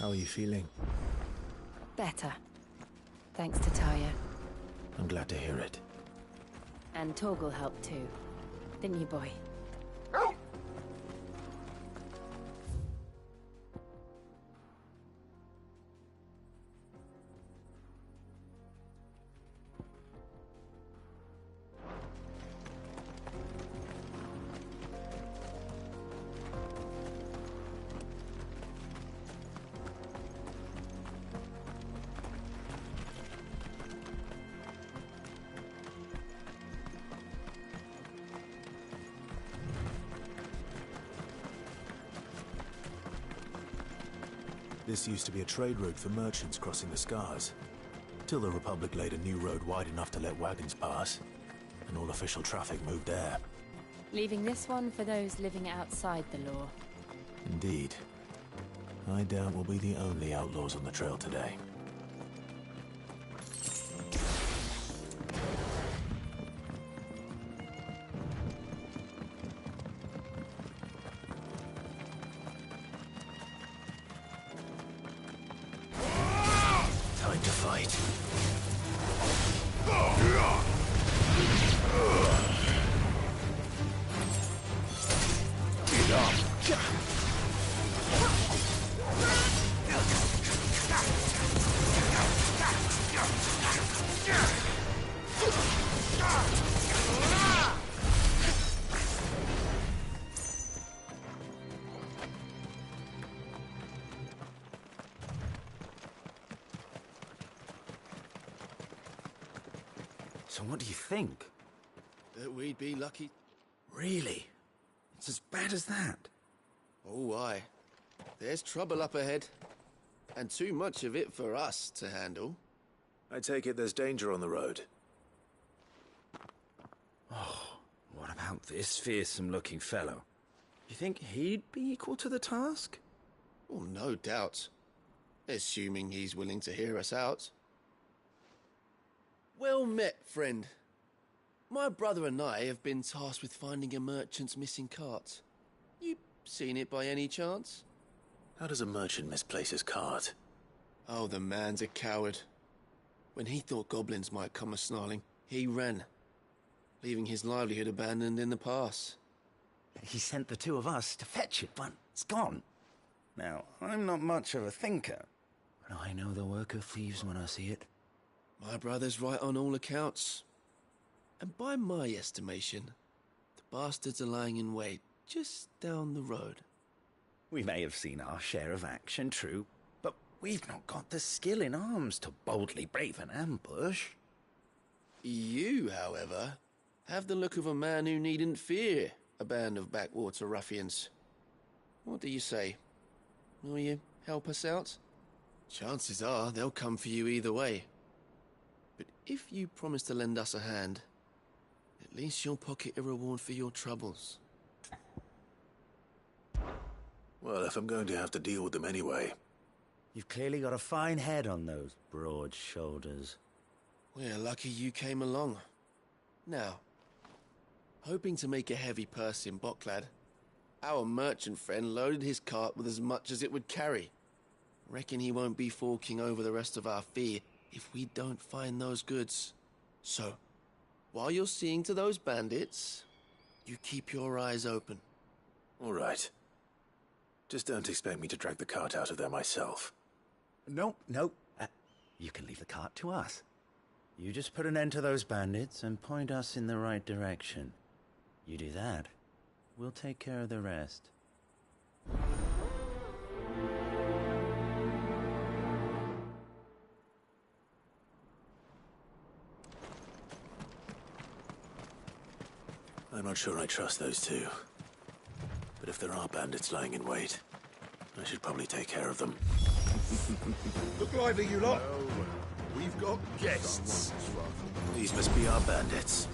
How are you feeling? Better. Thanks to Taya. I'm glad to hear it. And Torgal helped too. Didn't you, boy? This used to be a trade route for merchants crossing the Scars, till the Republic laid a new road wide enough to let wagons pass, and all official traffic moved there. Leaving this one for those living outside the law. Indeed. I doubt we'll be the only outlaws on the trail today. Time to fight. So what do you think? That we'd be lucky. Really? It's as bad as that? Oh, aye. There's trouble up ahead. And too much of it for us to handle. I take it there's danger on the road. Oh, what about this fearsome-looking fellow? You think he'd be equal to the task? Oh, no doubt. Assuming he's willing to hear us out. Well met, friend. My brother and I have been tasked with finding a merchant's missing cart. You seen it by any chance? How does a merchant misplace his cart? Oh, the man's a coward. When he thought goblins might come a-snarling, he ran, leaving his livelihood abandoned in the pass. He sent the two of us to fetch it, but it's gone. Now, I'm not much of a thinker, but I know the work of thieves when I see it. My brother's right on all accounts. And by my estimation, the bastards are lying in wait just down the road. We may have seen our share of action, true, but we've not got the skill in arms to boldly brave an ambush. You, however, have the look of a man who needn't fear a band of backwater ruffians. What do you say? Will you help us out? Chances are they'll come for you either way. But if you promise to lend us a hand, at least you'll pocket a reward for your troubles. Well, if I'm going to have to deal with them anyway. You've clearly got a fine head on those broad shoulders. We're lucky you came along. Now, hoping to make a heavy purse in Boklad, our merchant friend loaded his cart with as much as it would carry. Reckon he won't be forking over the rest of our fee if we don't find those goods. So, while you're seeing to those bandits, you keep your eyes open. All right. Just don't expect me to drag the cart out of there myself. Nope. You can leave the cart to us. You just put an end to those bandits and point us in the right direction. You do that, we'll take care of the rest. I'm not sure I trust those two. But if there are bandits lying in wait, I should probably take care of them. Look lively, you lot. We've got guests. These must be our bandits.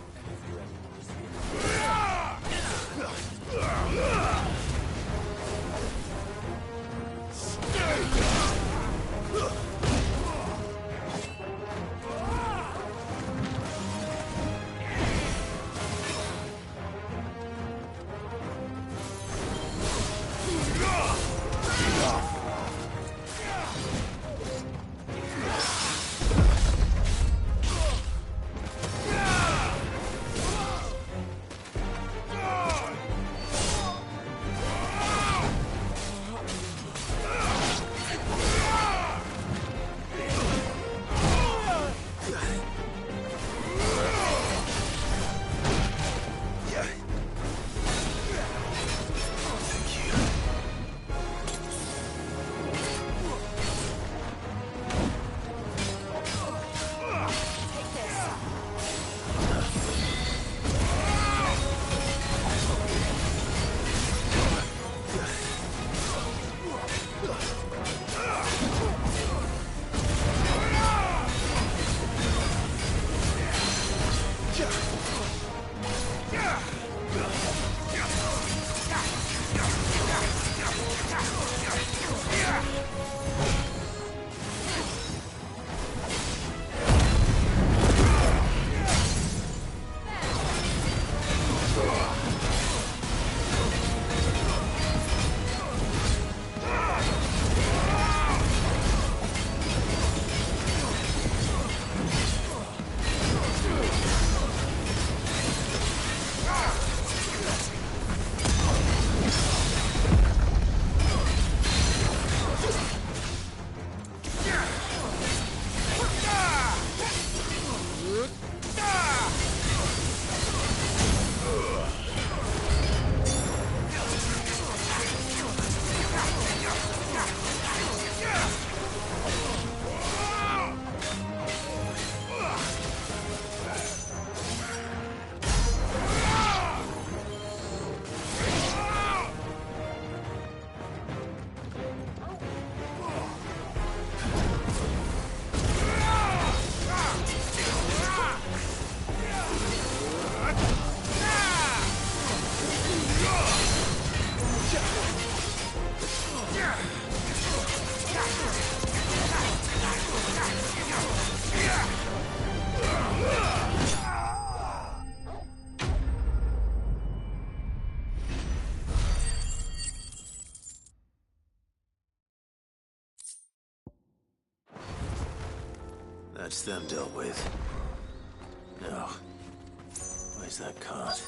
That's them dealt with. Now, where's that cart?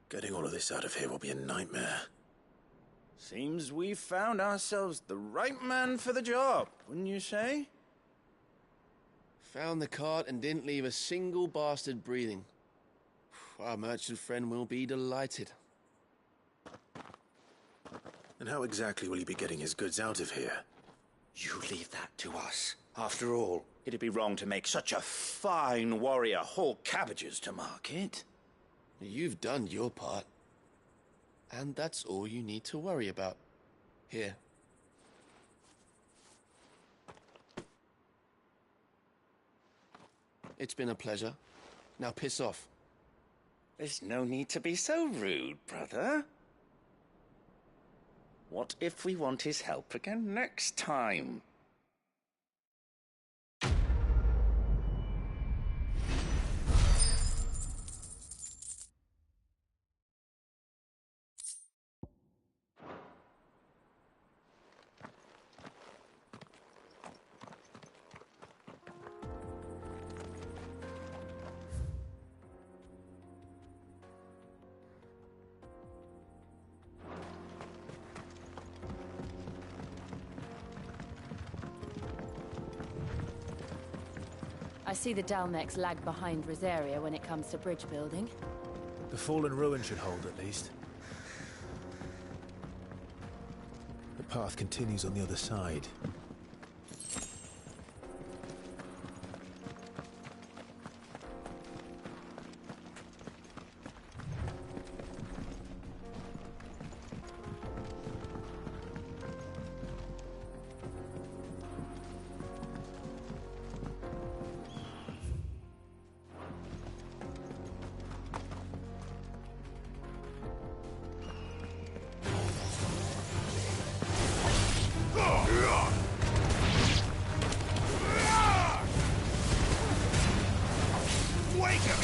Getting all of this out of here will be a nightmare. Seems we've found ourselves the right man for the job, wouldn't you say? Found the cart and didn't leave a single bastard breathing. Our merchant friend will be delighted. And how exactly will he be getting his goods out of here? You leave that to us. After all, it'd be wrong to make such a fine warrior haul cabbages to market. You've done your part. And that's all you need to worry about. Here. It's been a pleasure. Now piss off. There's no need to be so rude, brother. What if we want his help again next time? I see the Dalnecs lag behind Rosaria when it comes to bridge building. The fallen ruin should hold, at least. The path continues on the other side. Wake him!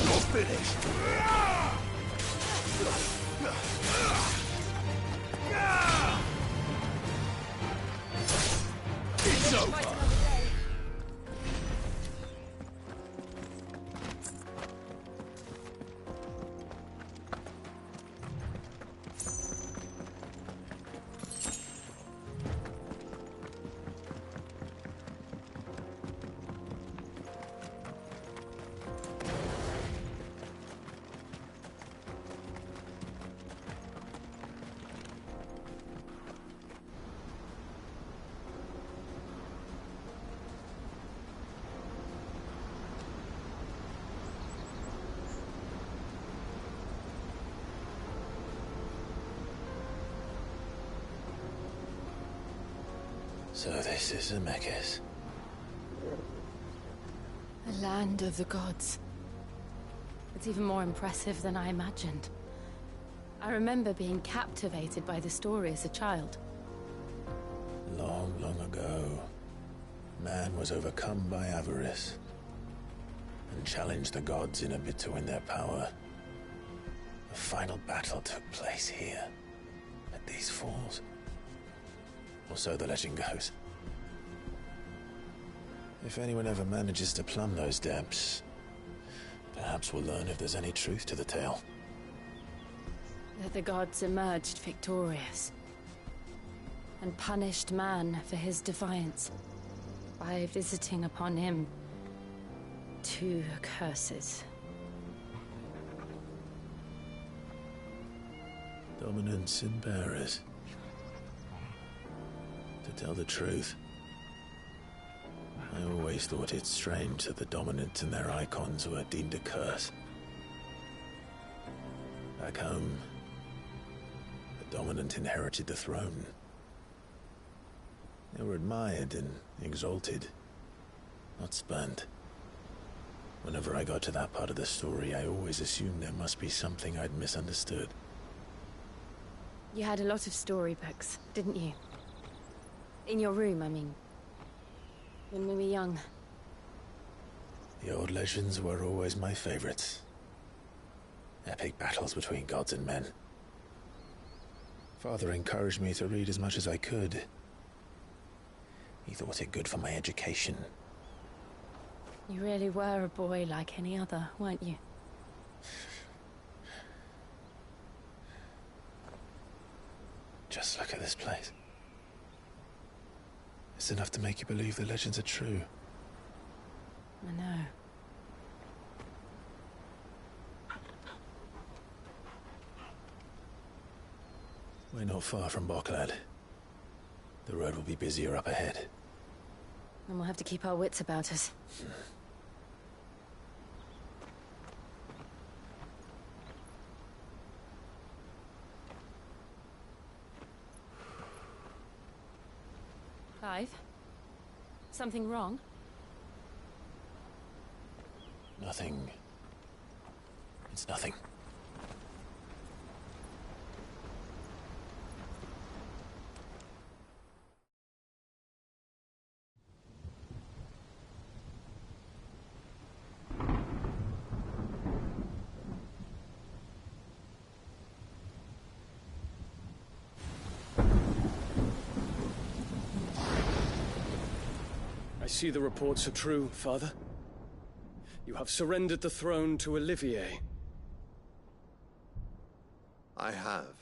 You're finished! It's over! So this is Zemeckis. The land of the gods. It's even more impressive than I imagined. I remember being captivated by the story as a child. Long, long ago, man was overcome by avarice and challenged the gods in a bid to win their power. The final battle took place here, at these falls. Or so the legend goes. If anyone ever manages to plumb those depths, perhaps we'll learn if there's any truth to the tale. That the gods emerged victorious and punished man for his defiance by visiting upon him 2 curses. Dominance and bearers. To tell the truth, I always thought it strange that the dominant and their icons were deemed a curse. Back home, the dominant inherited the throne. They were admired and exalted, not spurned. Whenever I got to that part of the story, I always assumed there must be something I'd misunderstood. You had a lot of storybooks, didn't you? In your room, I mean. When we were young. The old legends were always my favorites. Epic battles between gods and men. Father encouraged me to read as much as I could. He thought it good for my education. You really were a boy like any other, weren't you? Just look at this place. It's enough to make you believe the legends are true. I know. We're not far from Boklad. The road will be busier up ahead. And we'll have to keep our wits about us. Clive? Something wrong? Nothing. It's nothing. I see the reports are true, Father. You have surrendered the throne to Olivier. I have.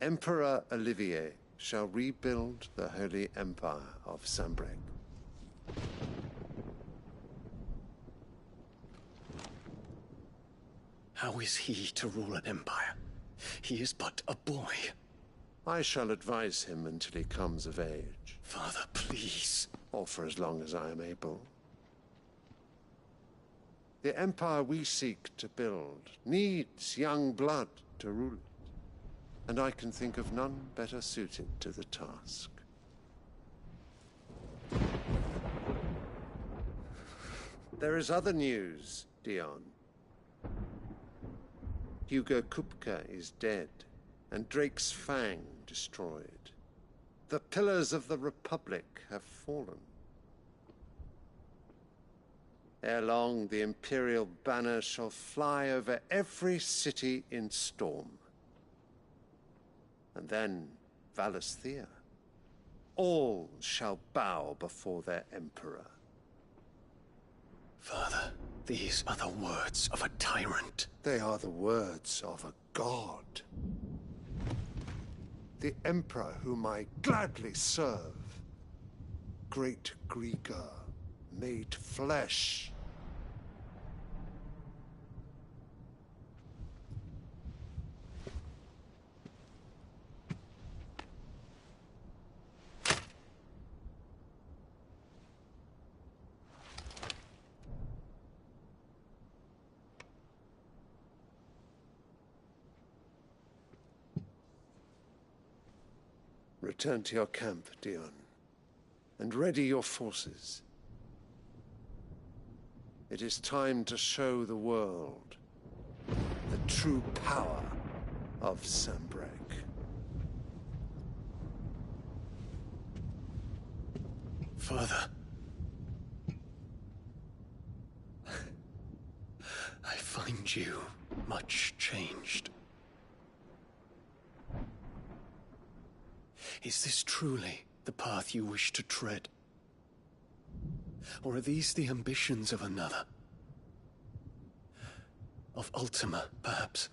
Emperor Olivier shall rebuild the Holy Empire of Sanbreque. How is he to rule an empire? He is but a boy. I shall advise him until he comes of age. Father, please. Or for as long as I am able. The empire we seek to build needs young blood to rule it. and I can think of none better suited to the task. There is other news, Dion. Hugo Kupka is dead, and Drake's Fang destroyed. The pillars of the Republic have fallen. Ere long, the Imperial banner shall fly over every city in Storm. And then Valisthea. All shall bow before their Emperor. Father, these are the words of a tyrant. They are the words of a god. The Emperor whom I gladly serve. Great Grieger, made flesh. Return to your camp, Dion, and ready your forces. It is time to show the world the true power of Sanbreque. Father, I find you much changed. Is this truly the path you wish to tread? Or are these the ambitions of another? Of Ultima, perhaps?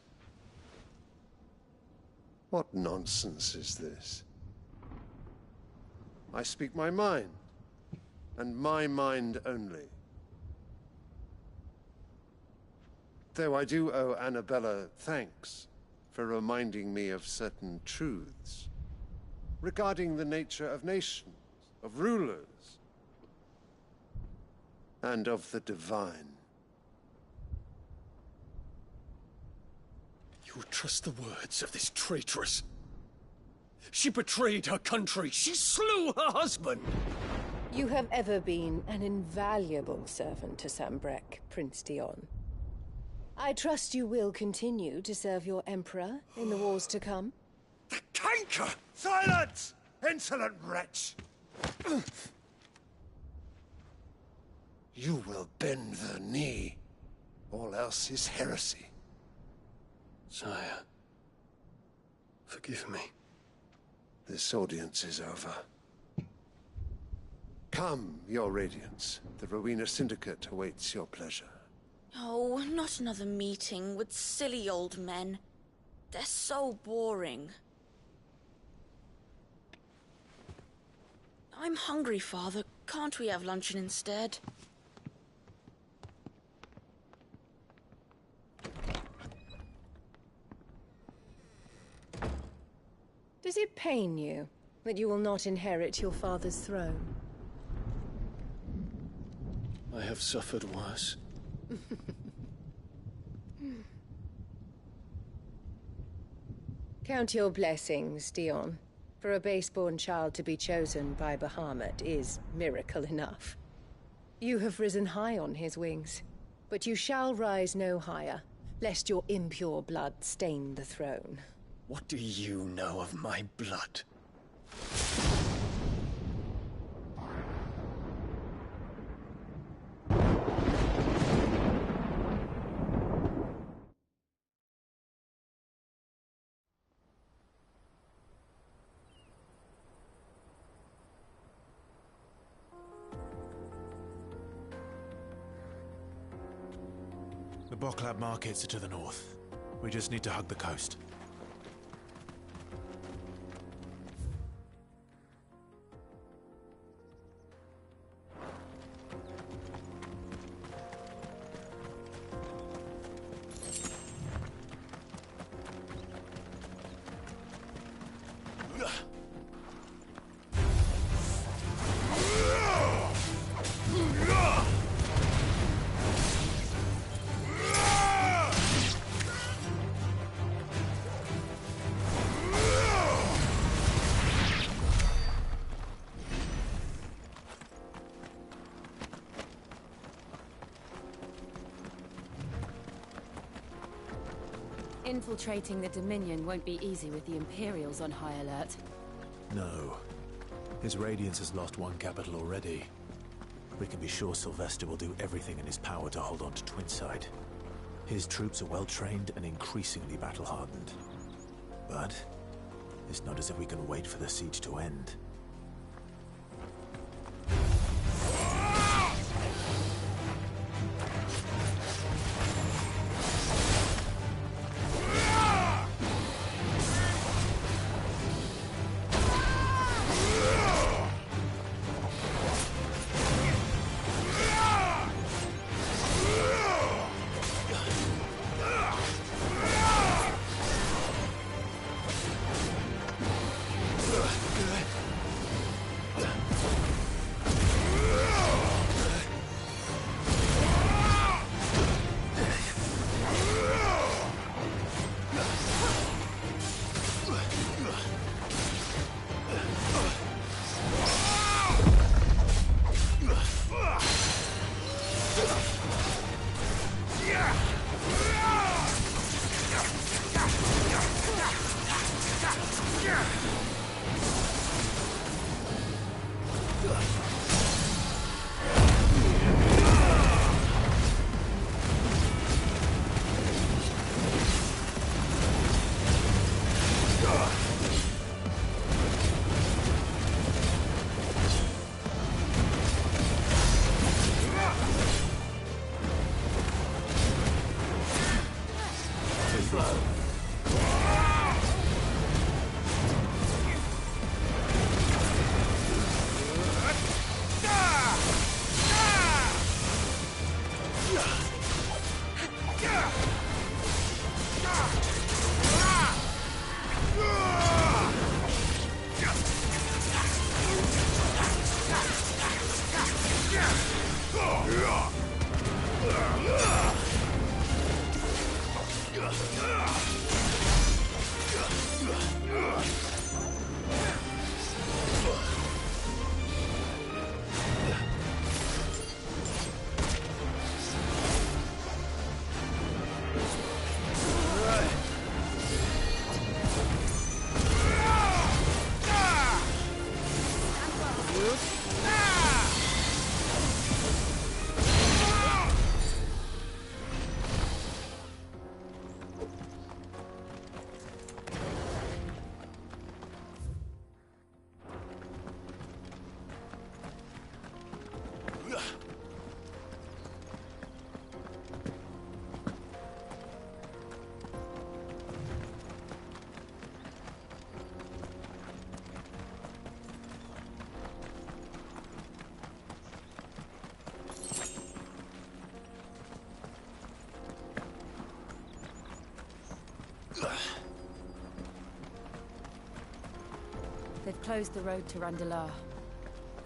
What nonsense is this? I speak my mind, and my mind only. Though I do owe Annabella thanks for reminding me of certain truths regarding the nature of nations, of rulers, and of the divine. You would trust the words of this traitress? She betrayed her country. She slew her husband. You have ever been an invaluable servant to Sanbreque, Prince Dion. I trust you will continue to serve your Emperor in the wars to come. The canker! Silence! Insolent wretch! You will bend the knee. All else is heresy. Sire, forgive me. This audience is over. Come, your Radiance. The Rowena Syndicate awaits your pleasure. Oh, not another meeting with silly old men. They're so boring. I'm hungry, Father. Can't we have luncheon instead? Does it pain you that you will not inherit your father's throne? I have suffered worse. Count your blessings, Dion. For a base-born child to be chosen by Bahamut is miracle enough. You have risen high on his wings, but you shall rise no higher, lest your impure blood stain the throne. What do you know of my blood? The Boklab markets are to the north. We just need to hug the coast. Infiltrating the Dominion won't be easy with the Imperials on high alert. No. His Radiance has lost one capital already. We can be sure Sylvester will do everything in his power to hold on to Twinside. His troops are well-trained and increasingly battle-hardened. But it's not as if we can wait for the siege to end. They've closed the road to Randalar.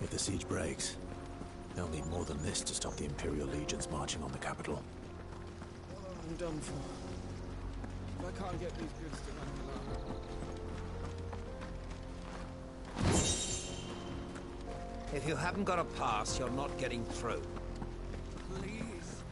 If the siege breaks, they'll need more than this to stop the Imperial legions marching on the capital. I'm done for. If I can't get these goods to Randalar. If you haven't got a pass, you're not getting through. Please.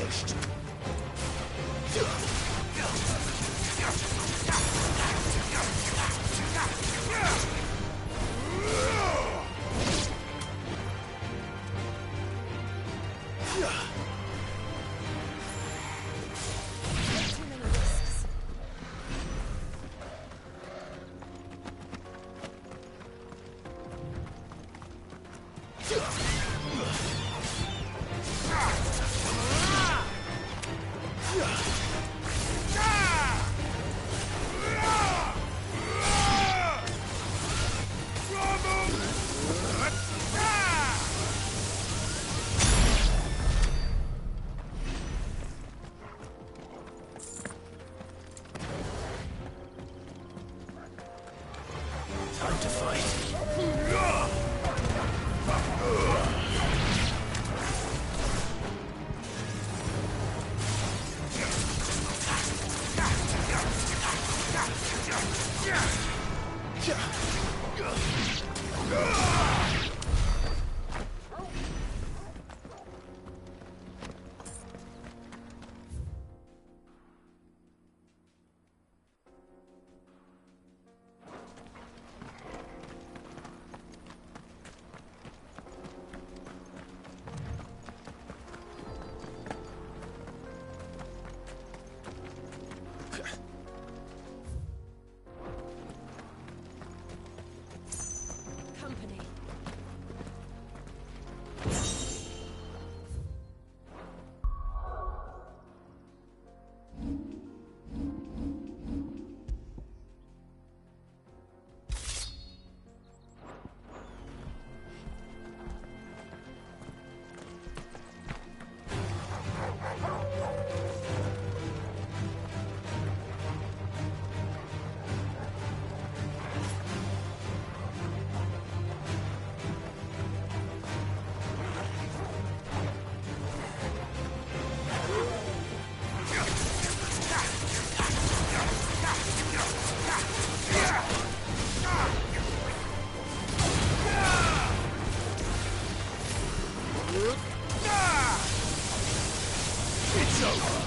finished. Time to fight. Company. It's over.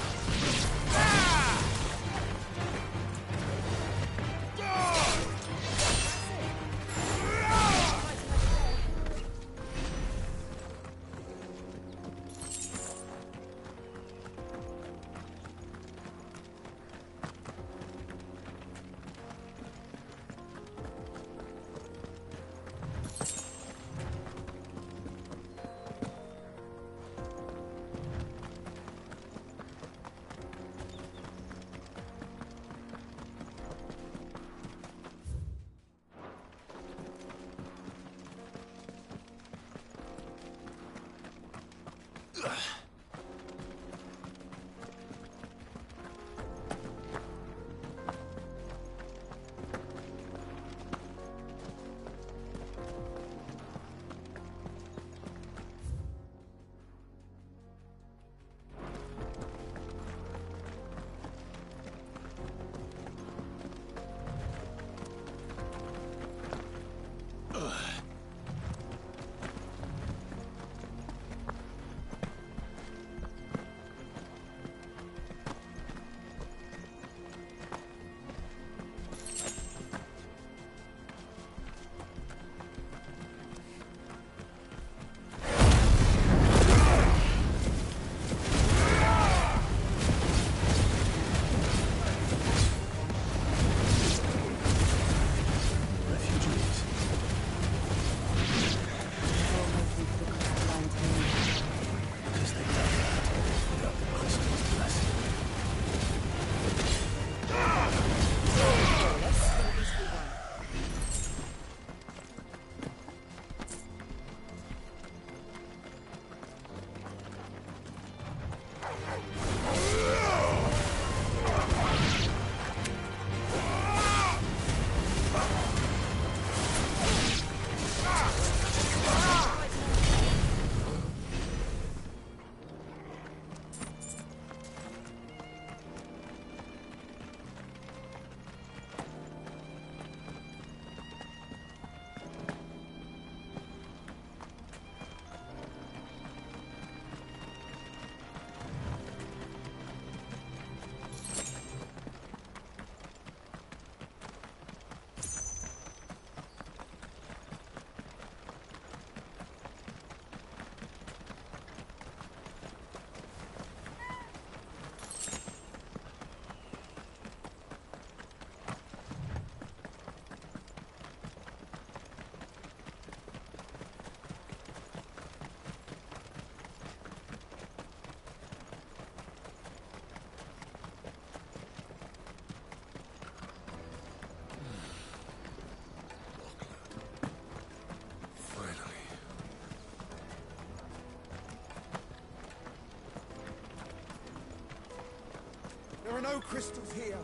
are no crystals here.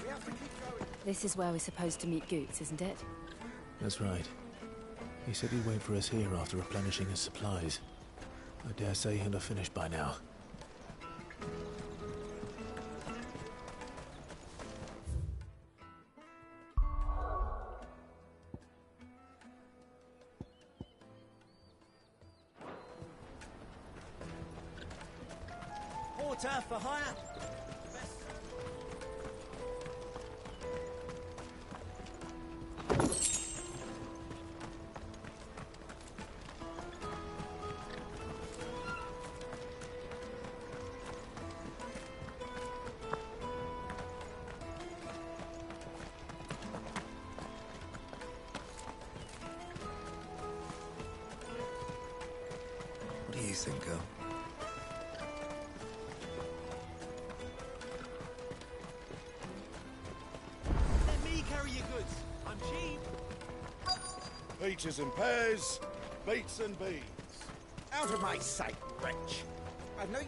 We have to keep going. This is where we're supposed to meet Goots, isn't it? That's right. He said he'd wait for us here after replenishing his supplies. I dare say he'll have finished by now. Water for hire. What do you think, girl? Let me carry your goods. I'm cheap. Peaches and pears, beets and beans. Out of my sight, wretch. I know you.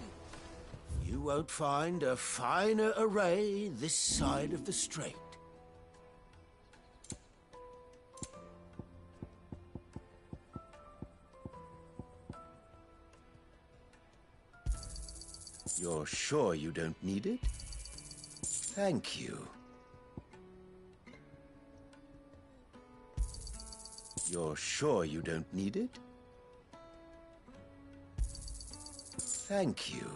You won't find a finer array this side of the strait. You're sure you don't need it? Thank you. You're sure you don't need it? Thank you.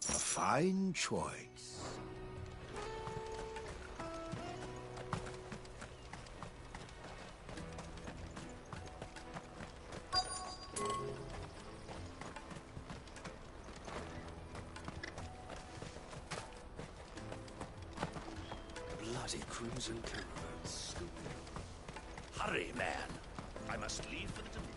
A fine choice. Bloody crimson caravan. Hurry, man. I must leave for the Dominion.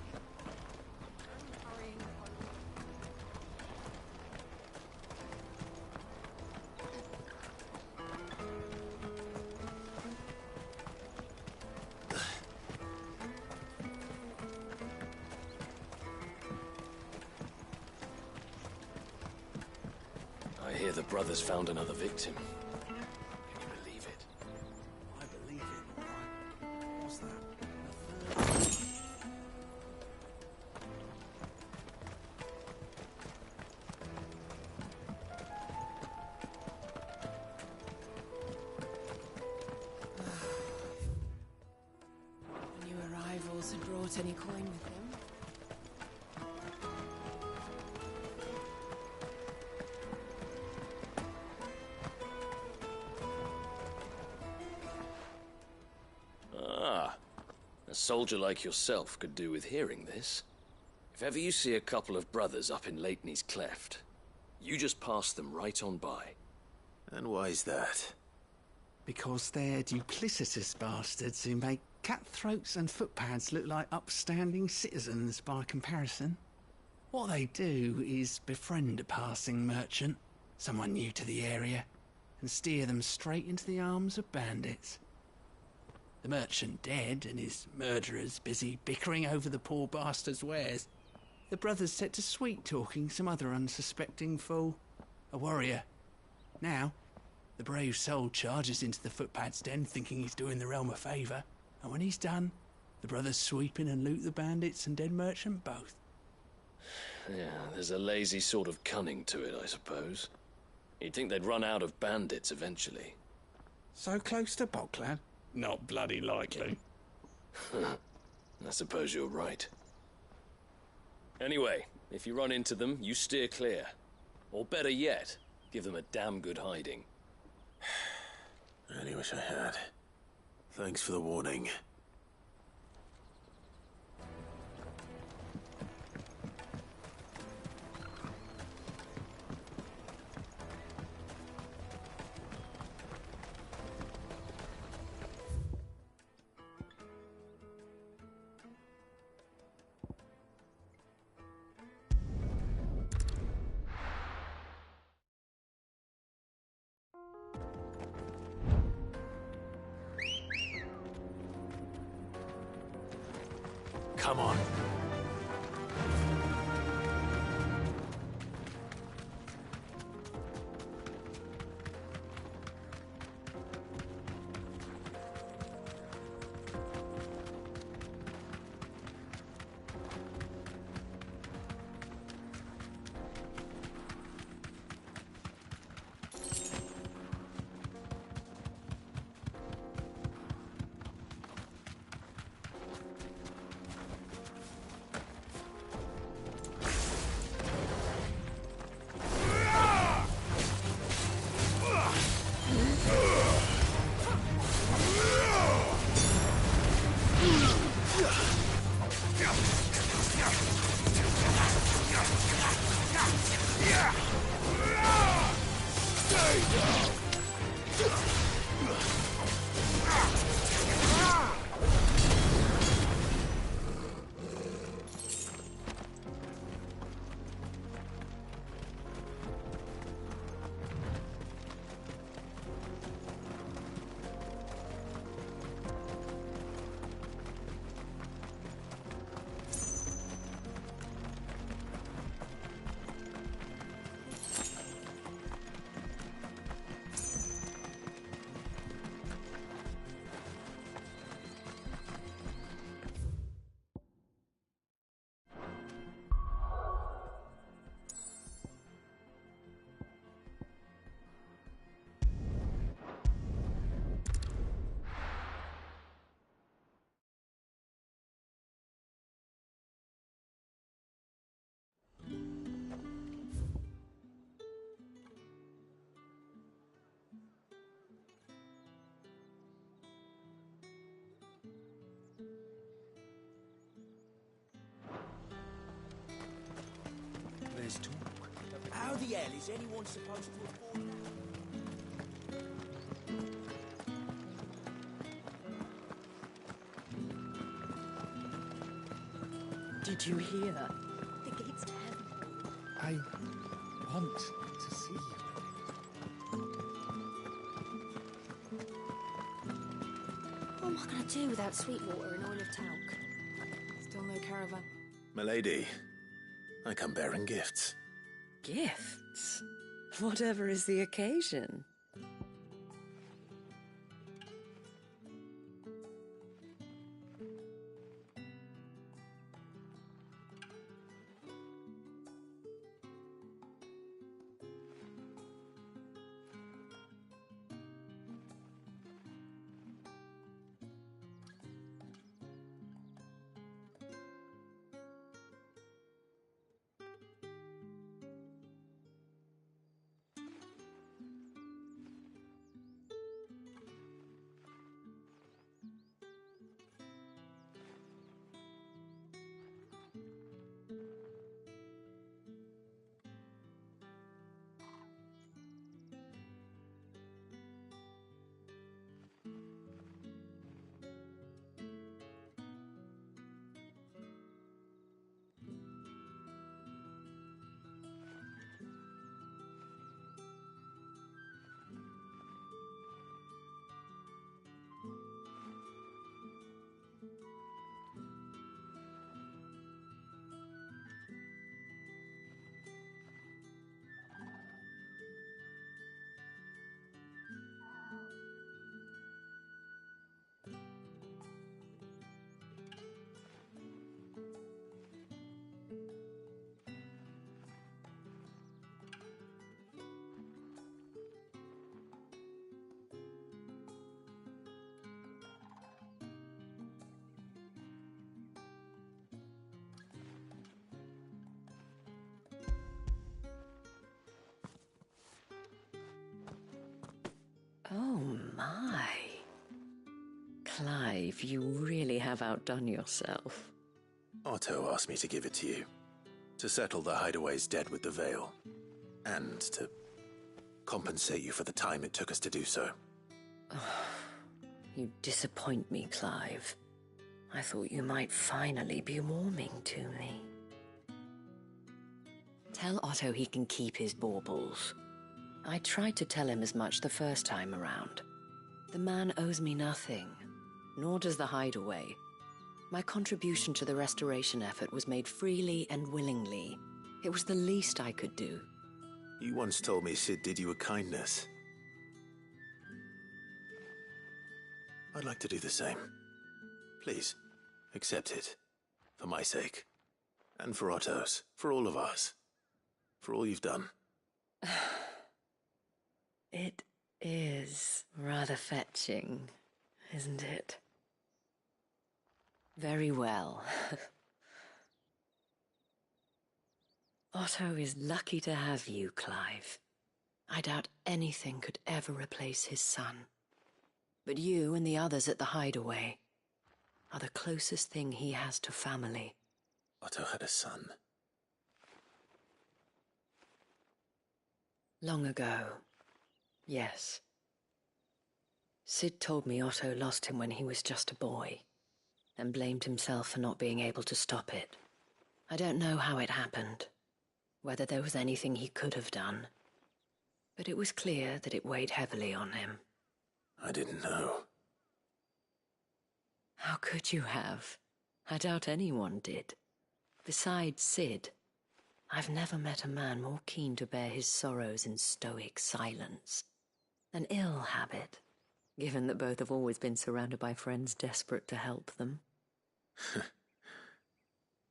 I hear the brothers found another victim. Can you believe it? I believe it, all right. What's that? The new arrivals had brought any coin with them. Ah, a soldier like yourself could do with hearing this. If ever you see a couple of brothers up in Leitney's Cleft, you just pass them right on by. And why's that? Because they're duplicitous bastards who make cutthroats and footpads look like upstanding citizens by comparison. What they do is befriend a passing merchant, someone new to the area, and steer them straight into the arms of bandits. The merchant dead and his murderers busy bickering over the poor bastard's wares. The brothers set to sweet-talking some other unsuspecting fool, a warrior. Now, the brave soul charges into the footpad's den thinking he's doing the realm a favour, and when he's done, the brothers sweep in and loot the bandits and dead merchant both. Yeah, there's a lazy sort of cunning to it, I suppose. You'd think they'd run out of bandits eventually. So close to Boklad? Not bloody likely. I suppose you're right. Anyway, if you run into them, you steer clear. Or better yet, give them a damn good hiding. I really wish I had. Thanks for the warning. Come on. this talk. How the hell is anyone supposed to afford that? Did you hear? The gates to heaven. I want to see you. What am I going to do without Sweetwater and oil of talc? Still no caravan. Milady, I come bearing gifts. Gifts? Whatever is the occasion. Oh my. Clive, you really have outdone yourself. Otto asked me to give it to you. To settle the hideaway's debt with the Veil. And to compensate you for the time it took us to do so. You disappoint me, Clive. I thought you might finally be warming to me. Tell Otto he can keep his baubles. I tried to tell him as much the first time around. The man owes me nothing, nor does the hideaway. My contribution to the restoration effort was made freely and willingly. It was the least I could do. You once told me Sid did you a kindness. I'd like to do the same. Please, accept it. For my sake. And for Otto's. For all of us. For all you've done. It is rather fetching, isn't it? Very well. Otto is lucky to have you, Clive. I doubt anything could ever replace his son. But you and the others at the hideaway are the closest thing he has to family. Otto had a son. Long ago. Yes. Sid told me Otto lost him when he was just a boy, and blamed himself for not being able to stop it. I don't know how it happened, whether there was anything he could have done, but it was clear that it weighed heavily on him. I didn't know. How could you have? I doubt anyone did. Besides Sid, I've never met a man more keen to bear his sorrows in stoic silence. An ill habit, given that both have always been surrounded by friends desperate to help them.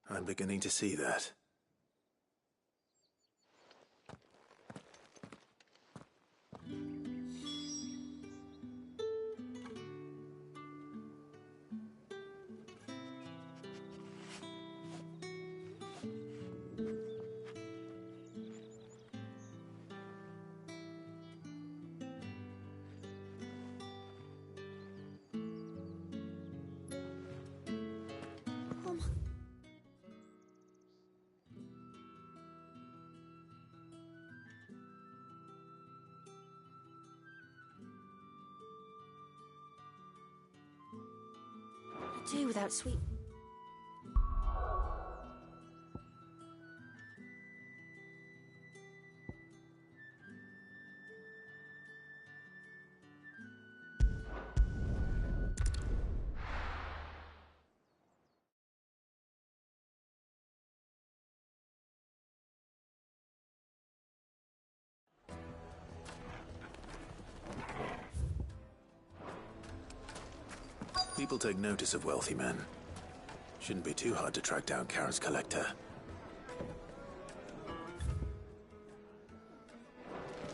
I'm beginning to see that. do without sweet... People take notice of wealthy men. Shouldn't be too hard to track down Karen's collector.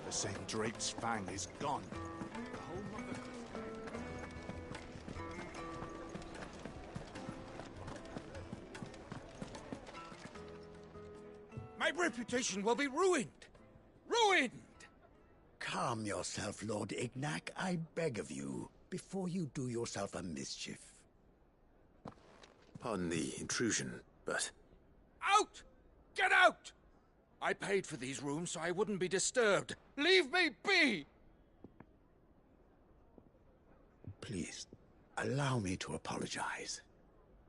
The same Drake's fang is gone. The whole mother... My reputation will be ruined! Ruined! Calm yourself, Lord Ignac, I beg of you, before you do yourself a mischief. Pardon the intrusion, but... Out! Get out! I paid for these rooms so I wouldn't be disturbed. Leave me be! Please, allow me to apologize.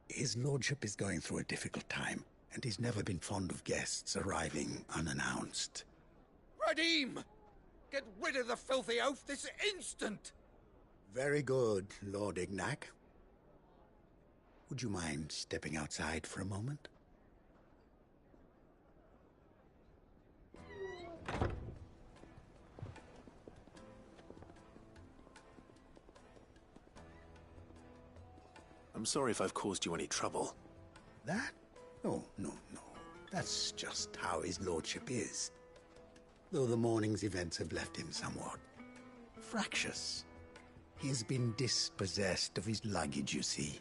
His lordship is going through a difficult time, and he's never been fond of guests arriving unannounced. Radim! Get rid of the filthy oaf this instant! Very good, Lord Ignac. Would you mind stepping outside for a moment? I'm sorry if I've caused you any trouble. That? Oh, no. That's just how his lordship is. Though the morning's events have left him somewhat fractious. He has been dispossessed of his luggage, you see.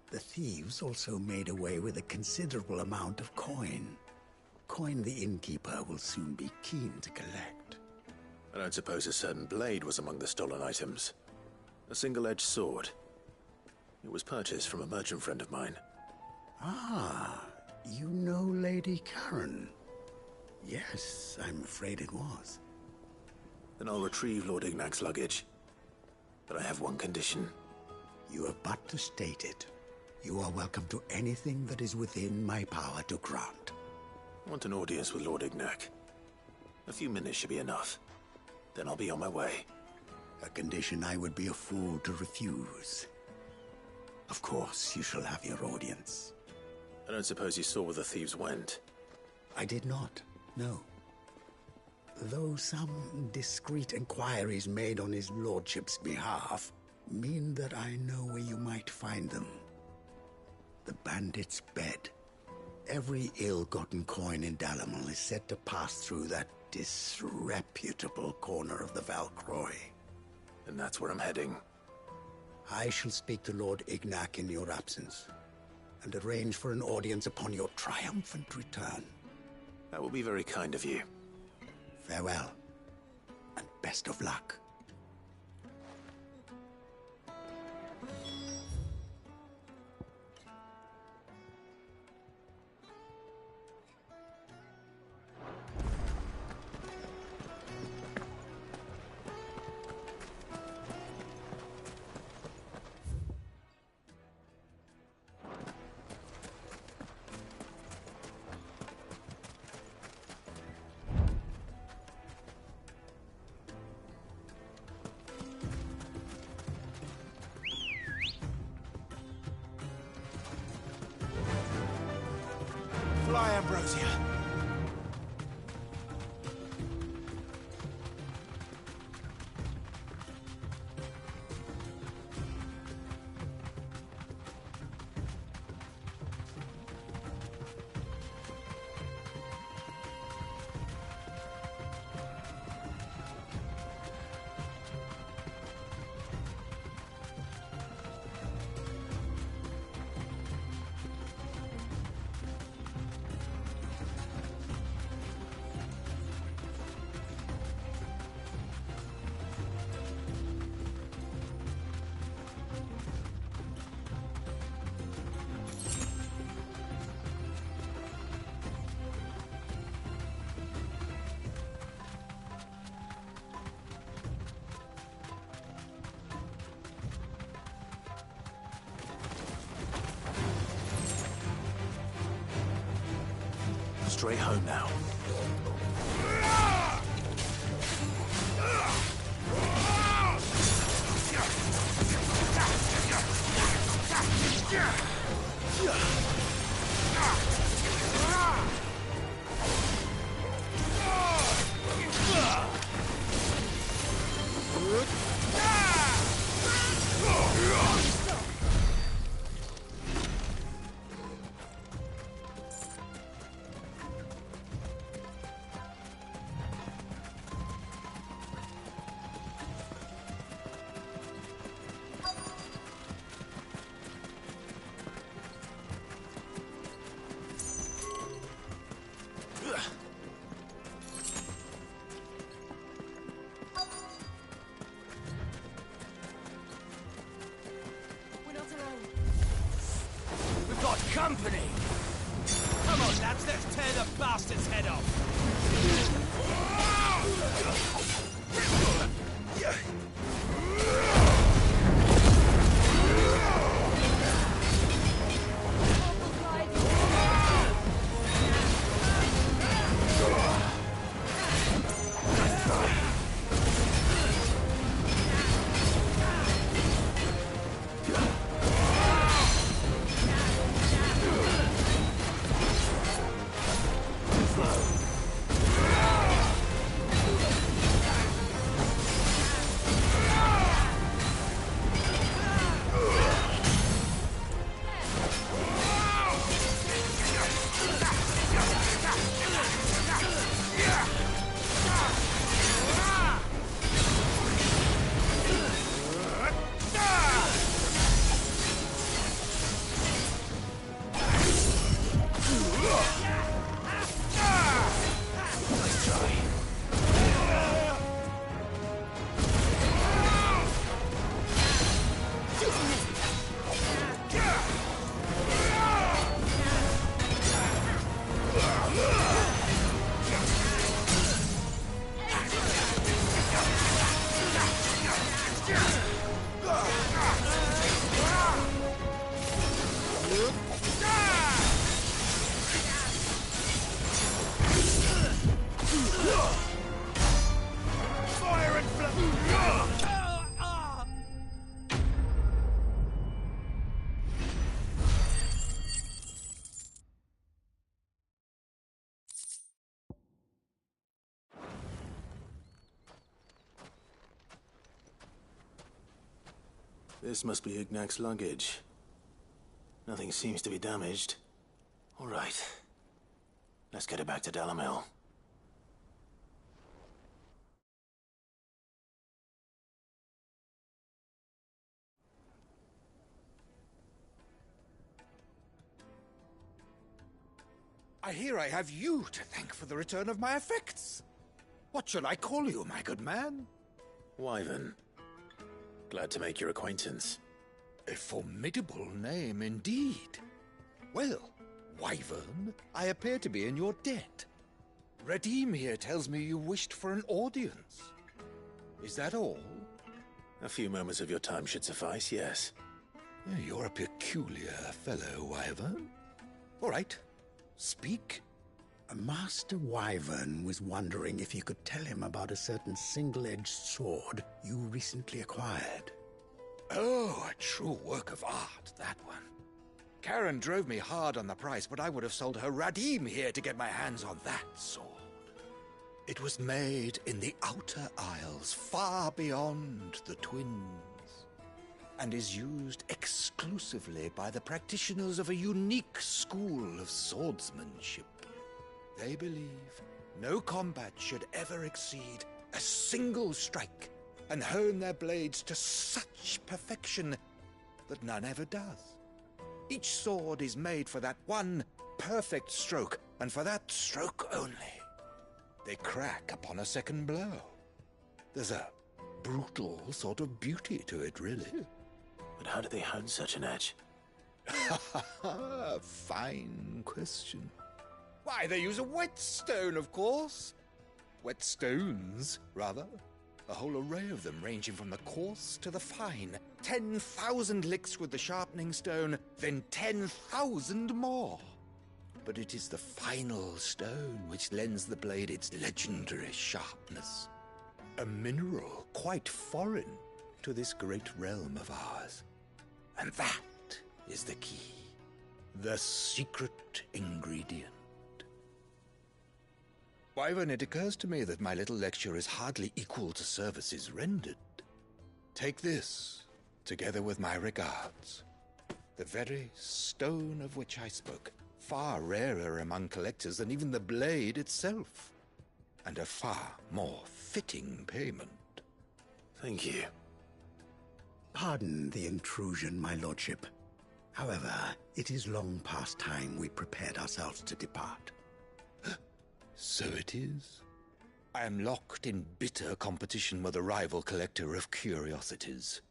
The thieves also made away with a considerable amount of coin. Coin the innkeeper will soon be keen to collect. I don't suppose a certain blade was among the stolen items. A single-edged sword. It was purchased from a merchant friend of mine. Ah, you know Lady Karen. Yes, I'm afraid it was. Then I'll retrieve Lord Ignac's luggage. But I have one condition. You have but to state it. You are welcome to anything that is within my power to grant. I want an audience with Lord Ignac. A few minutes should be enough. Then I'll be on my way. A condition I would be a fool to refuse. Of course, you shall have your audience. I don't suppose you saw where the thieves went? I did not, no. Though some discreet inquiries made on his lordship's behalf mean that I know where you might find them. The bandit's bed. Every ill-gotten coin in Dalamel is said to pass through that disreputable corner of the Valcroy. And that's where I'm heading. I shall speak to Lord Ignac in your absence, and arrange for an audience upon your triumphant return. That will be very kind of you. Farewell, and best of luck. Fly, Ambrosia. straight home now. Company! Come on, lads, let's tear the bastard's head off! This must be Ignac's luggage. Nothing seems to be damaged. All right. Let's get it back to Dalamil. I hear I have you to thank for the return of my effects. What shall I call you, my good man? Wyvern. Glad to make your acquaintance. A formidable name indeed. Well, Wyvern, I appear to be in your debt. Redeem here tells me you wished for an audience. Is that all? A few moments of your time should suffice, yes. You're a peculiar fellow, Wyvern. All right, speak. Master Wyvern was wondering if you could tell him about a certain single-edged sword you recently acquired. Oh, a true work of art, that one. Karen drove me hard on the price, but I would have sold her Radim here to get my hands on that sword. It was made in the Outer Isles, far beyond the Twins, and is used exclusively by the practitioners of a unique school of swordsmanship. They believe no combat should ever exceed a single strike, and hone their blades to such perfection that none ever does. Each sword is made for that one perfect stroke, and for that stroke only. They crack upon a second blow. There's a brutal sort of beauty to it, really. But how do they hone such an edge? Fine question. Why, they use a whetstone, of course. Whetstones, rather. A whole array of them, ranging from the coarse to the fine. 10,000 licks with the sharpening stone, then 10,000 more. but it is the final stone which lends the blade its legendary sharpness. A mineral quite foreign to this great realm of ours. And that is the key. The secret ingredient. Wyvern, it occurs to me that my little lecture is hardly equal to services rendered. Take this, together with my regards. The very stone of which I spoke, far rarer among collectors than even the blade itself, and a far more fitting payment. Thank you. Pardon the intrusion, my lordship. However, it is long past time we prepared ourselves to depart. So it is. I am locked in bitter competition with a rival collector of curiosities.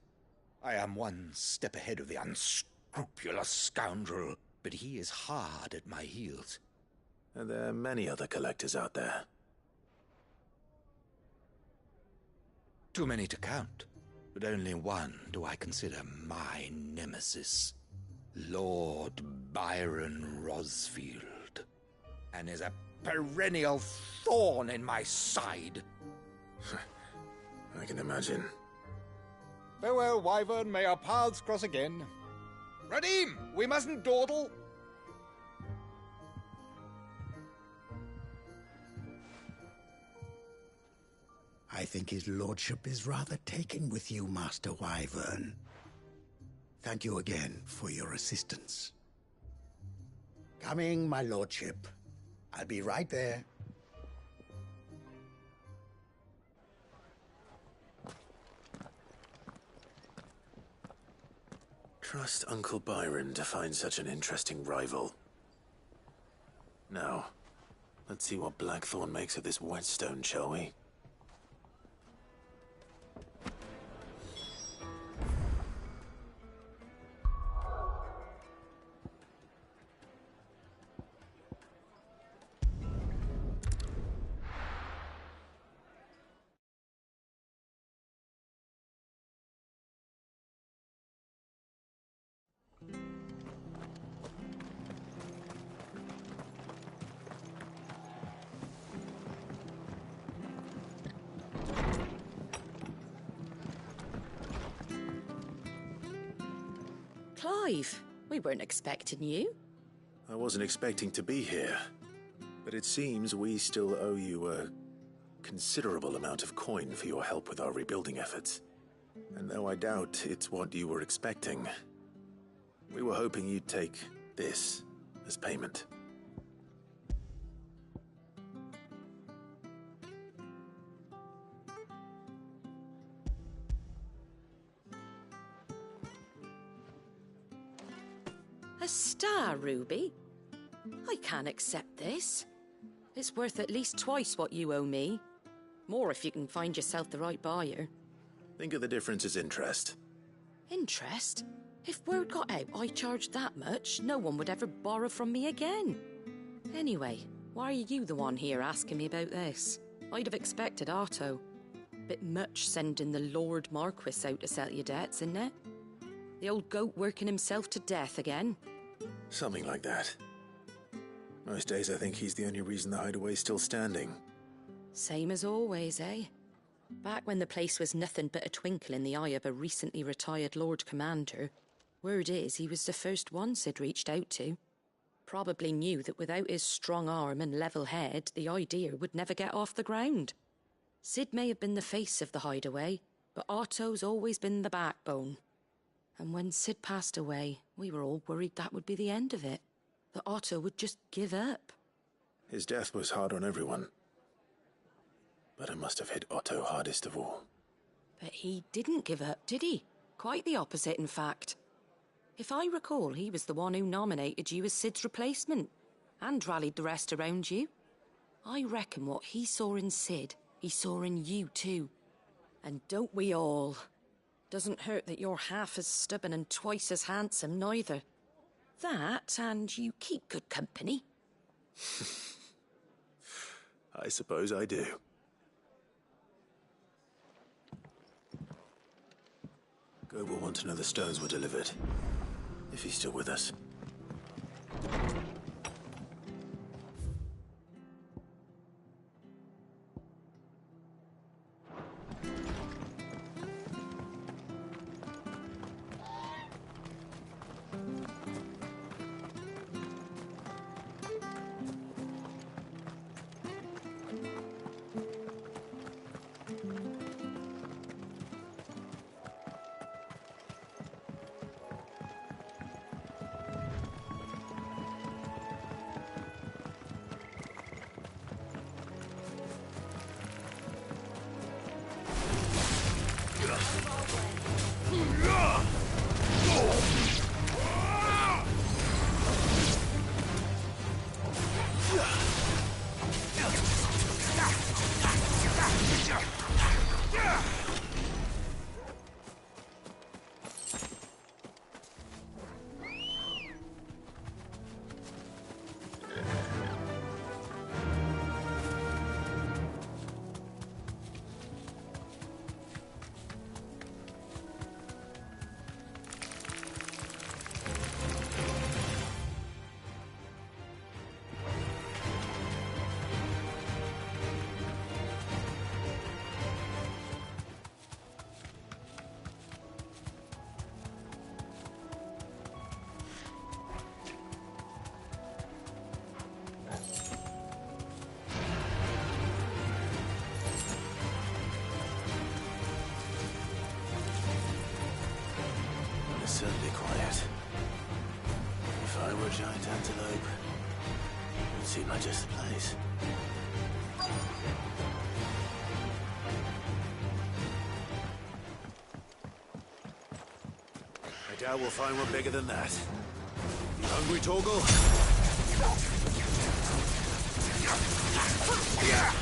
I am one step ahead of the unscrupulous scoundrel, but he is hard at my heels. And there are many other collectors out there. Too many to count, but only one do I consider my nemesis. Lord Byron Rosfield, and is a perennial thorn in my side. I can imagine. Farewell, Wyvern. May our paths cross again. Radim, we mustn't dawdle. I think his lordship is rather taken with you, Master Wyvern. Thank you again for your assistance. Coming, my lordship. I'll be right there. Trust Uncle Byron to find such an interesting rival. Now, let's see what Blackthorn makes of this whetstone, shall we? Clive, we weren't expecting you. I wasn't expecting to be here, but it seems we still owe you a considerable amount of coin for your help with our rebuilding efforts. And though I doubt it's what you were expecting, we were hoping you'd take this as payment. A star ruby? I can't accept this. It's worth at least twice what you owe me. More if you can find yourself the right buyer. Think of the difference as interest. Interest? If word got out I charged that much, no one would ever borrow from me again. Anyway, why are you the one here asking me about this? I'd have expected Otto. Bit much sending the Lord Marquis out to settle your debts, isn't it? The old goat working himself to death again? Something like that. Most days I think he's the only reason the hideaway's still standing. Same as always, eh? Back when the place was nothing but a twinkle in the eye of a recently retired Lord Commander, word is he was the first one Sid reached out to. Probably knew that without his strong arm and level head, the idea would never get off the ground. Sid may have been the face of the hideaway, but Otto's always been the backbone. And when Sid passed away, we were all worried that would be the end of it. That Otto would just give up. His death was hard on everyone. But it must have hit Otto hardest of all. But he didn't give up, did he? Quite the opposite, in fact. If I recall, he was the one who nominated you as Sid's replacement, and rallied the rest around you. I reckon what he saw in Sid, he saw in you too. And don't we all? Doesn't hurt that you're half as stubborn and twice as handsome, neither. That, and you keep good company. I suppose I do. Goat will want to know the stones were delivered, if he's still with us. was certainly quiet. If I were a giant antelope, it would seem like just the place. I doubt we'll find one bigger than that. You hungry, Torgal? Yeah!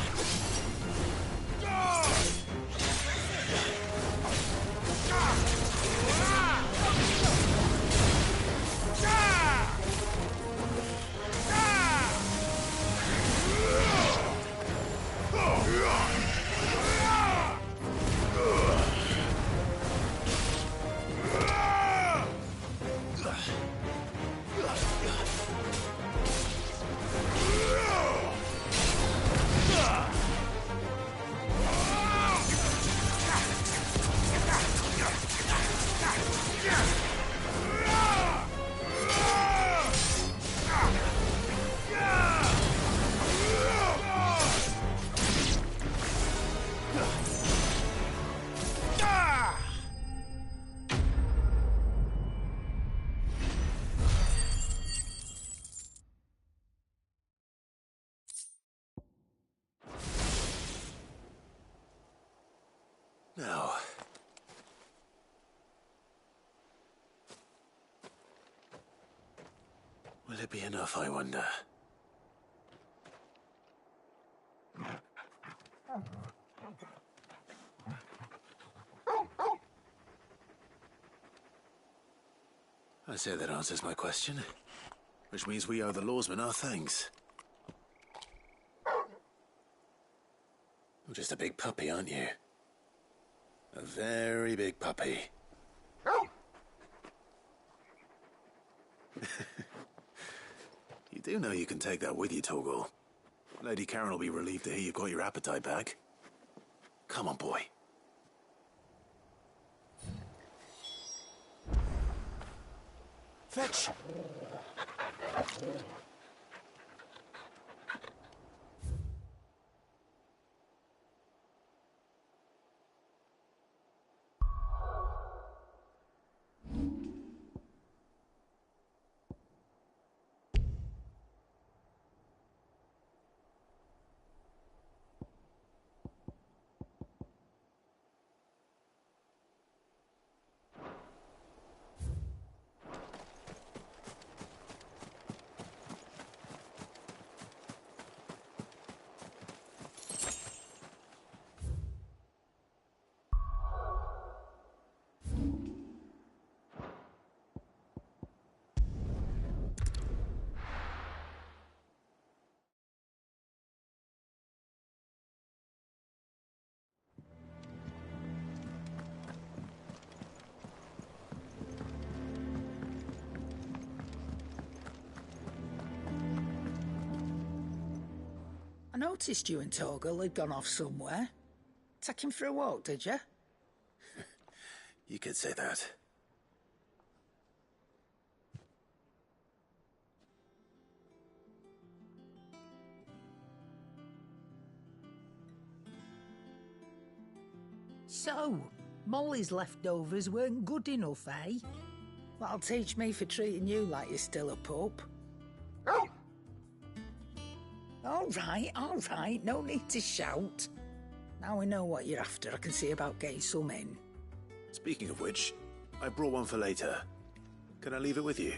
Now, will it be enough, I wonder? I say that answers my question, which means we owe the lawsman our thanks. You're just a big puppy, aren't you? A very big puppy. You do know you can take that with you, Torgal. Lady Karen will be relieved to hear you've got your appetite back. Come on, boy. Fetch! I noticed you and Torgal had gone off somewhere. Take him for a walk, did you? You could say that. So, Molly's leftovers weren't good enough, eh? That'll teach me for treating you like you're still a pup. All right, no need to shout. Now we know what you're after, I can see about getting some in. Speaking of which, I brought one for later. Can I leave it with you?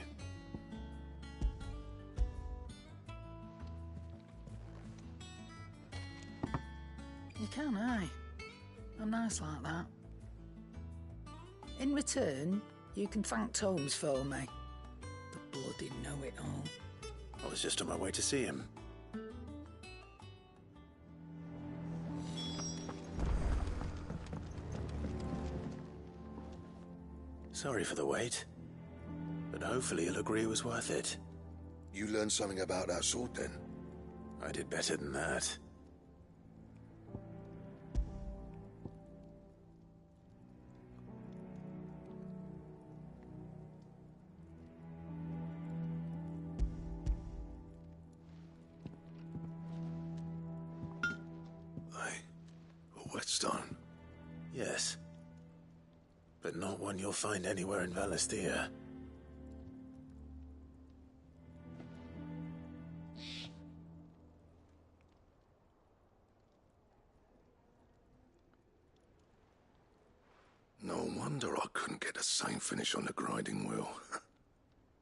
You can, aye. I'm nice like that. In return, you can thank Tomes for me. The bloody know-it-all. I was just on my way to see him. Sorry for the wait, but hopefully he'll agree it was worth it. You learned something about that sword, then? I did better than that. A whetstone? Yes. but not one you'll find anywhere in Valisthea. No wonder I couldn't get the same finish on the grinding wheel.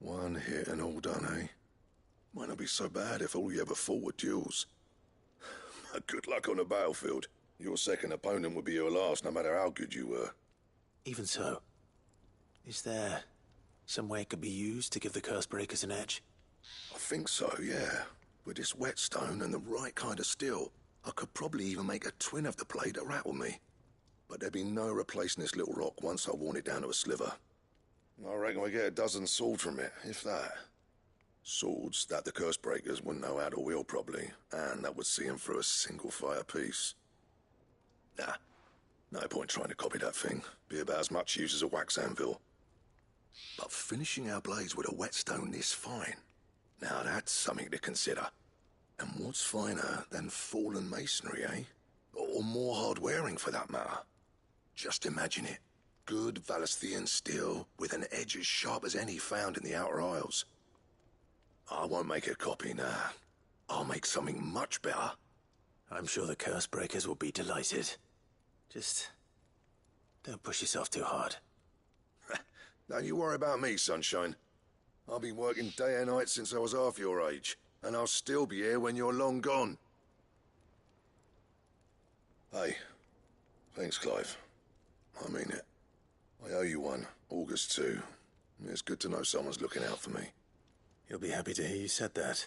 One hit and all done, eh? Might not be so bad if all you ever fought were duels. Good luck on the battlefield. Your second opponent would be your last, no matter how good you were. Even so, is there some way it could be used to give the Cursebreakers an edge? I think so, yeah. With this whetstone and the right kind of steel, I could probably even make a twin of the blade that rattled me. But there'd be no replacing this little rock once I worn it down to a sliver. I reckon we get a dozen swords from it, if that. Swords that the Cursebreakers wouldn't know how to wield properly, and that would see them through a single fire piece. Nah, no point trying to copy that thing. Be about as much use as a wax anvil. But finishing our blades with a whetstone this fine, now that's something to consider. And what's finer than fallen masonry, eh? Or more hard-wearing, for that matter. Just imagine it. Good Valisthean steel with an edge as sharp as any found in the Outer Isles. I won't make a copy, nah. I'll make something much better. I'm sure the Cursebreakers will be delighted. Just don't push yourself too hard. Don't you worry about me, sunshine. I've been working day and night since I was half your age, and I'll still be here when you're long gone. Hey, thanks, Clive. I mean it. I owe you one, August too. It's good to know someone's looking out for me. He'll be happy to hear you said that.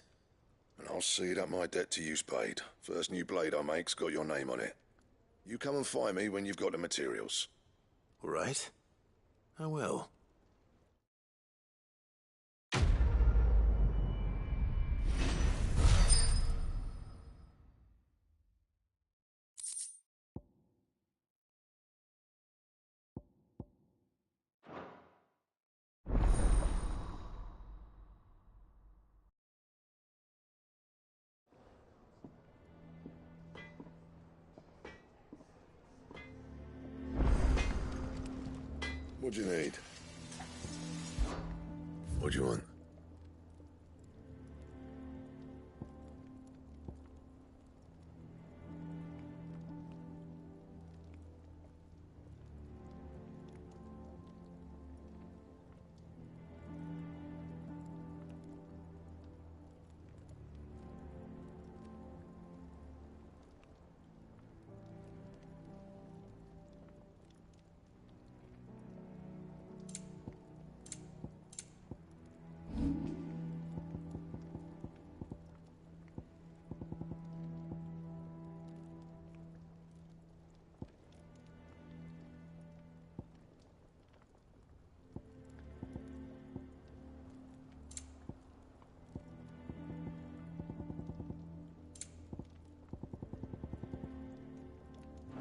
And I'll see that my debt to you's paid. First new blade I make's got your name on it. You come and find me when you've got the materials. All right. I will. What do you need? What do you want?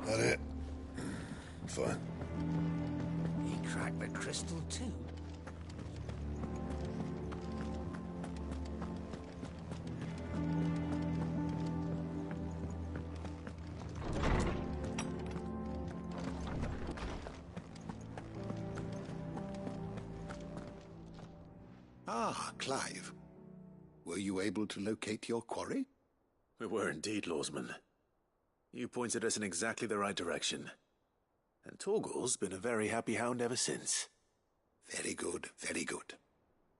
That it? Fine. He cracked the crystal too. Ah, Clive. Were you able to locate your quarry? We were indeed, Lawsman. You pointed us in exactly the right direction. And Torgal's been a very happy hound ever since. Very good, very good.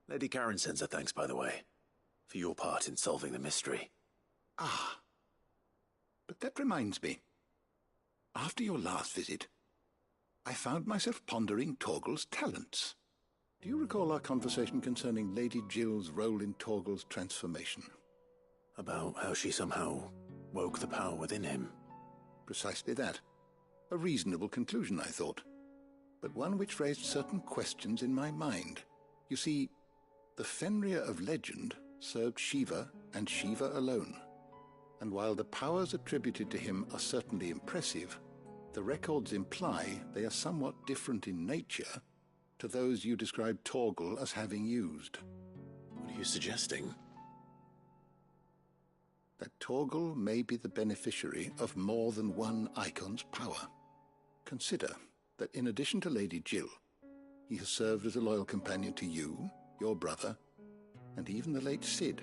Lady Karen sends her thanks, by the way, for your part in solving the mystery. Ah. But that reminds me. After your last visit, I found myself pondering Torgal's talents. Do you recall our conversation concerning Lady Jill's role in Torgal's transformation? About how she somehow woke the power within him. Precisely that. A reasonable conclusion, I thought. But one which raised certain questions in my mind. You see, the Fenrir of legend served Shiva and Shiva alone. And while the powers attributed to him are certainly impressive, the records imply they are somewhat different in nature to those you described Torgal as having used. What are you suggesting? That Torgal may be the beneficiary of more than one icon's power. Consider, that in addition to Lady Jill, he has served as a loyal companion to you, your brother, and even the late Cid.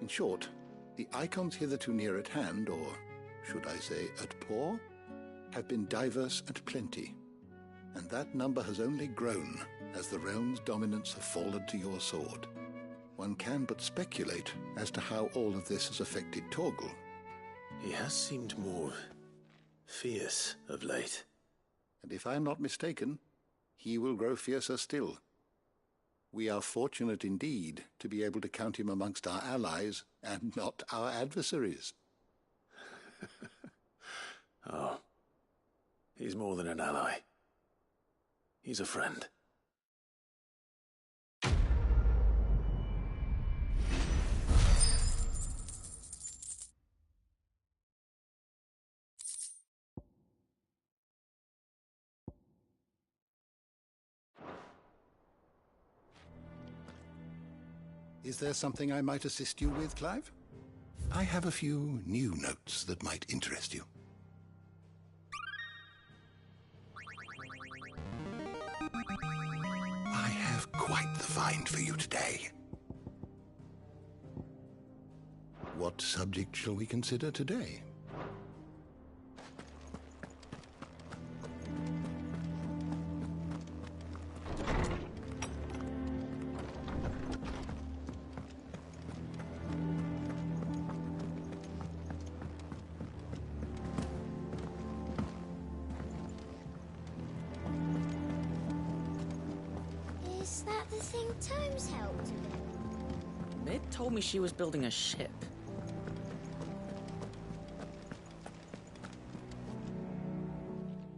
In short, the icons hitherto near at hand, or should I say at paw, have been diverse and plenty, and that number has only grown as the realm's dominance have fallen to your sword. One can but speculate as to how all of this has affected Torgal. He has seemed more fierce of late. And if I am not mistaken, he will grow fiercer still. We are fortunate indeed to be able to count him amongst our allies and not our adversaries. Oh, he's more than an ally. He's a friend. Is there something I might assist you with, Clive? I have a few new notes that might interest you. I have quite the find for you today. What subject shall we consider today? Is that the thing Tomes helped with? Mid told me she was building a ship.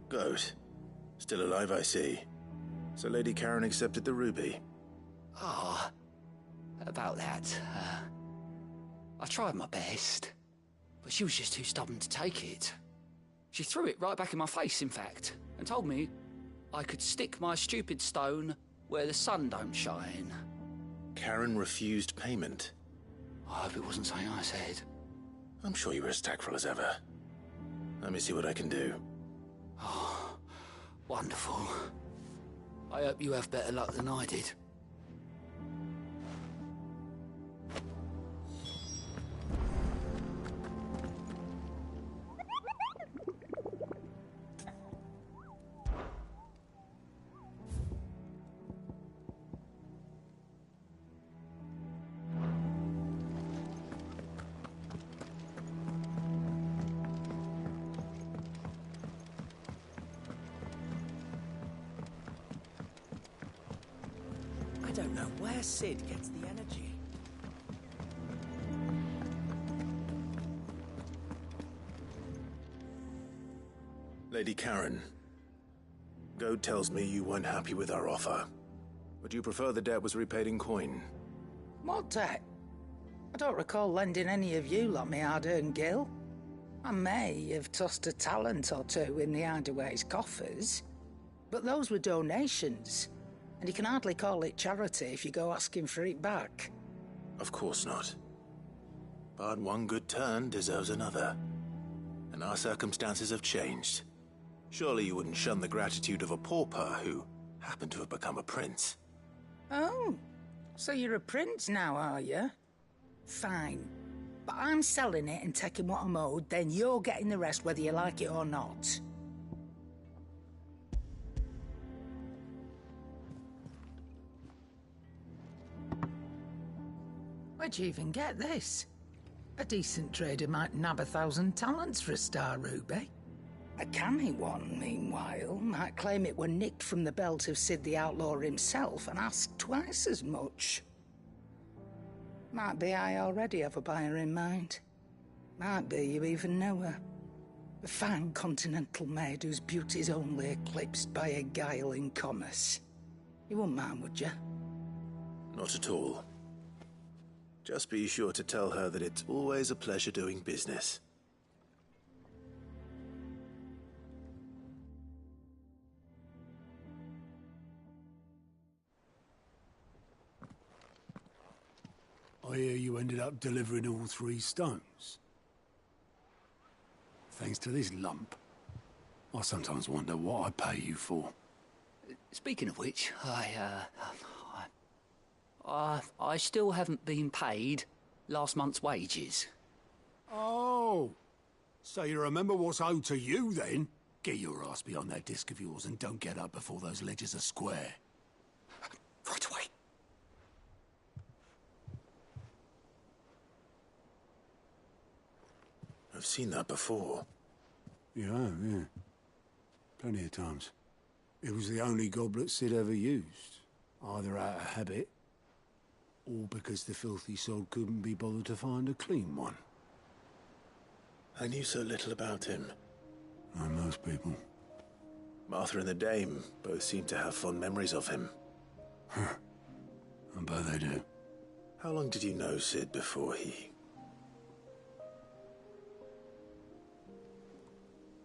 Goat. Still alive, I see. So Lady Karen accepted the ruby. Ah, about that. I tried my best, but she was just too stubborn to take it. She threw it right back in my face, in fact, and told me I could stick my stupid stone where the sun don't shine. Karen refused payment. I hope it wasn't something I said. I'm sure you were as tactful as ever. Let me see what I can do. Oh, wonderful. I hope you have better luck than I did. I don't know where Cid gets the energy. Lady Karen, Goad tells me you weren't happy with our offer. Would you prefer the debt was repaid in coin? What debt? I don't recall lending any of you like me hard-earned gil. I may have tossed a talent or two in the Hideaway's coffers, but those were donations, and you can hardly call it charity if you go asking for it back. Of course not. But one good turn deserves another. And our circumstances have changed. Surely you wouldn't shun the gratitude of a pauper who happened to have become a prince. Oh, so you're a prince now, are you? Fine. But I'm selling it and taking what I'm owed, then you're getting the rest whether you like it or not. Where'd you even get this? A decent trader might nab 1,000 talents for a star ruby. A canny one, meanwhile, might claim it were nicked from the belt of Cid the Outlaw himself and ask twice as much. Might be I already have a buyer in mind. Might be you even know her. A fine continental maid whose beauty's only eclipsed by a guile in commerce. You wouldn't mind, would you? Not at all. Just be sure to tell her that it's always a pleasure doing business. I hear you ended up delivering all 3 stones. Thanks to this lump. I sometimes wonder what I pay you for. Speaking of which, I still haven't been paid last month's wages. Oh, so you remember what's owed to you, then? Get your ass behind that disc of yours and don't get up before those ledgers are square. Right away. I've seen that before. Yeah. Plenty of times. It was the only goblet Sid ever used, either out of habit, or because the filthy soul couldn't be bothered to find a clean one. I knew so little about him. Like most people. Martha and the Dame both seem to have fond memories of him. I bet they do. How long did you know Sid before he...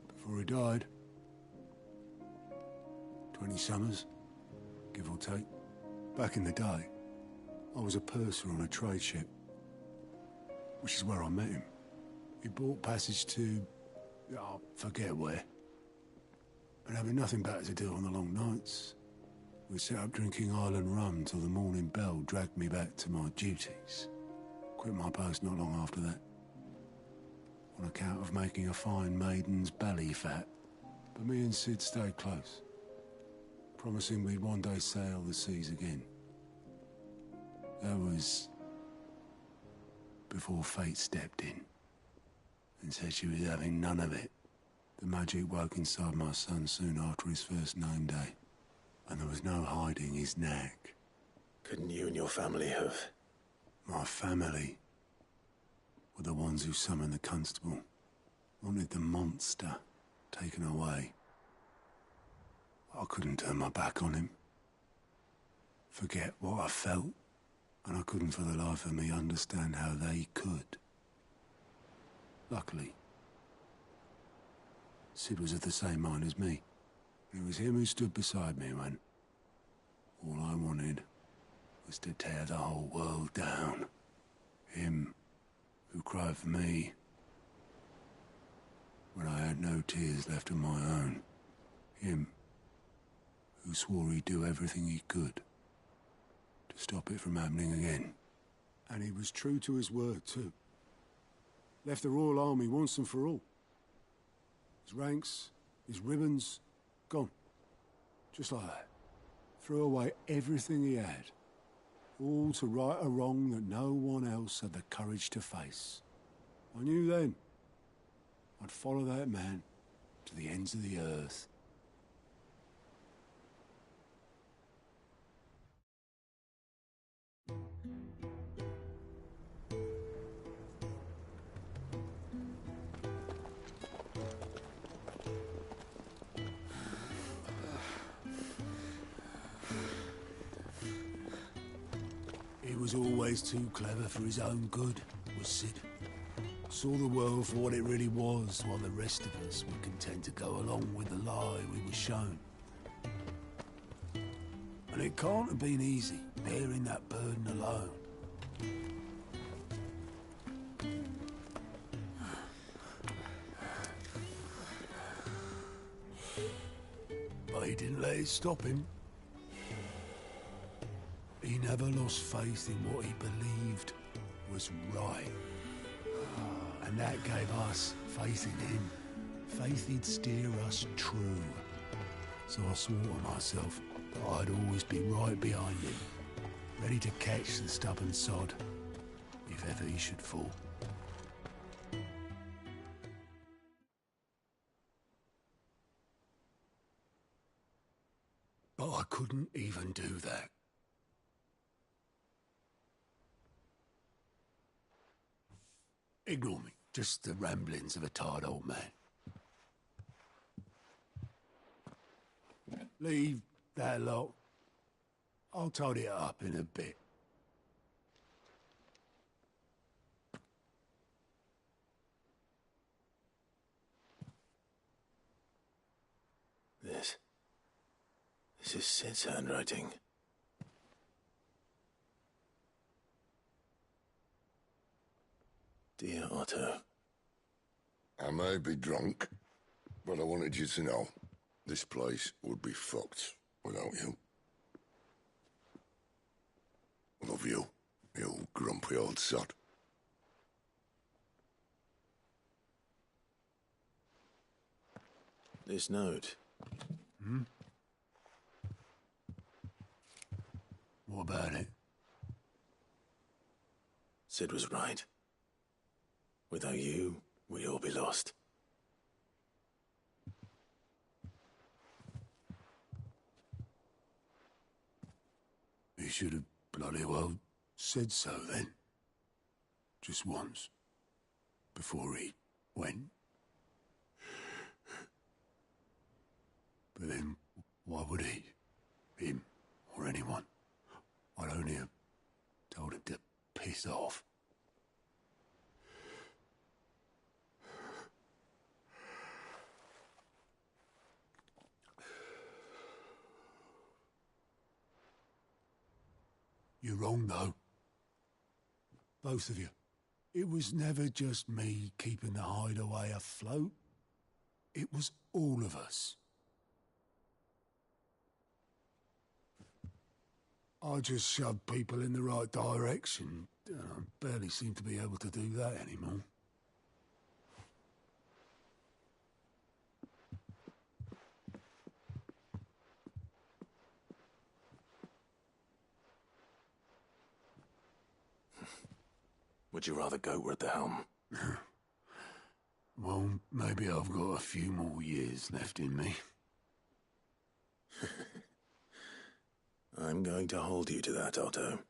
Before he died? 20 summers, give or take. Back in the day, I was a purser on a trade ship, which is where I met him. He bought passage to... I forget where. And having nothing better to do on the long nights, we sat up drinking island rum till the morning bell dragged me back to my duties. Quit my post not long after that, on account of making a fine maiden's belly fat. But me and Sid stayed close, promising we'd one day sail the seas again. That was before fate stepped in and said she was having none of it. The magic woke inside my son soon after his first name day, and there was no hiding his knack. Couldn't you and your family have... My family were the ones who summoned the constable, wanted the monster taken away. I couldn't turn my back on him, forget what I felt, and I couldn't for the life of me understand how they could. Luckily, Sid was of the same mind as me. It was him who stood beside me when all I wanted was to tear the whole world down. Him who cried for me when I had no tears left of my own. Him who swore he'd do everything he could to stop it from happening again. And he was true to his word, too. Left the Royal Army once and for all. His ranks, his ribbons, gone. Just like that. Threw away everything he had. All to right a wrong that no one else had the courage to face. I knew then I'd follow that man to the ends of the earth. He was always too clever for his own good, was Sid. Saw the world for what it really was, while the rest of us were content to go along with the lie we were shown. And it can't have been easy, bearing that burden alone. But he didn't let it stop him. He never lost faith in what he believed was right. And that gave us faith in him. Faith he'd steer us true. So I swore to myself that I'd always be right behind him, ready to catch the stubborn sod, if ever he should fall. But I couldn't even do that. Ignore me. Just the ramblings of a tired old man. Leave that lot. I'll tidy it up in a bit. This is Sid's handwriting. Dear Otto. I may be drunk, But I wanted you to know, this place would be fucked without you. Love you, you grumpy old sod. This note. Hmm? What about it? Sid was right. Without you, we'd all be lost. He should have bloody well said so then. Just once. Before he went. But then, why would he? Him, or anyone? I'd only have told him to piss off. You're wrong, though. Both of you. It was never just me keeping the hideaway afloat. It was all of us. I just shoved people in the right direction. I barely seem to be able to do that anymore. Would you rather goat were at the helm? Well, maybe I've got a few more years left in me. I'm going to hold you to that, Otto.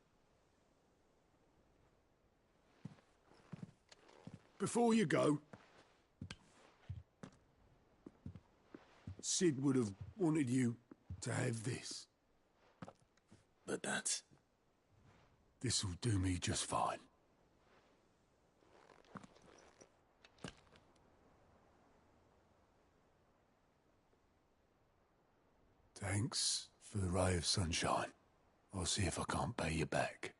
Before you go, Sid would have wanted you to have this. But that's... This'll do me just fine. Thanks for the ray of sunshine. I'll see if I can't pay you back.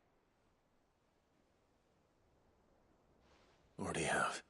Already have.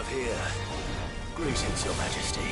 of here. Greetings, Your Majesty.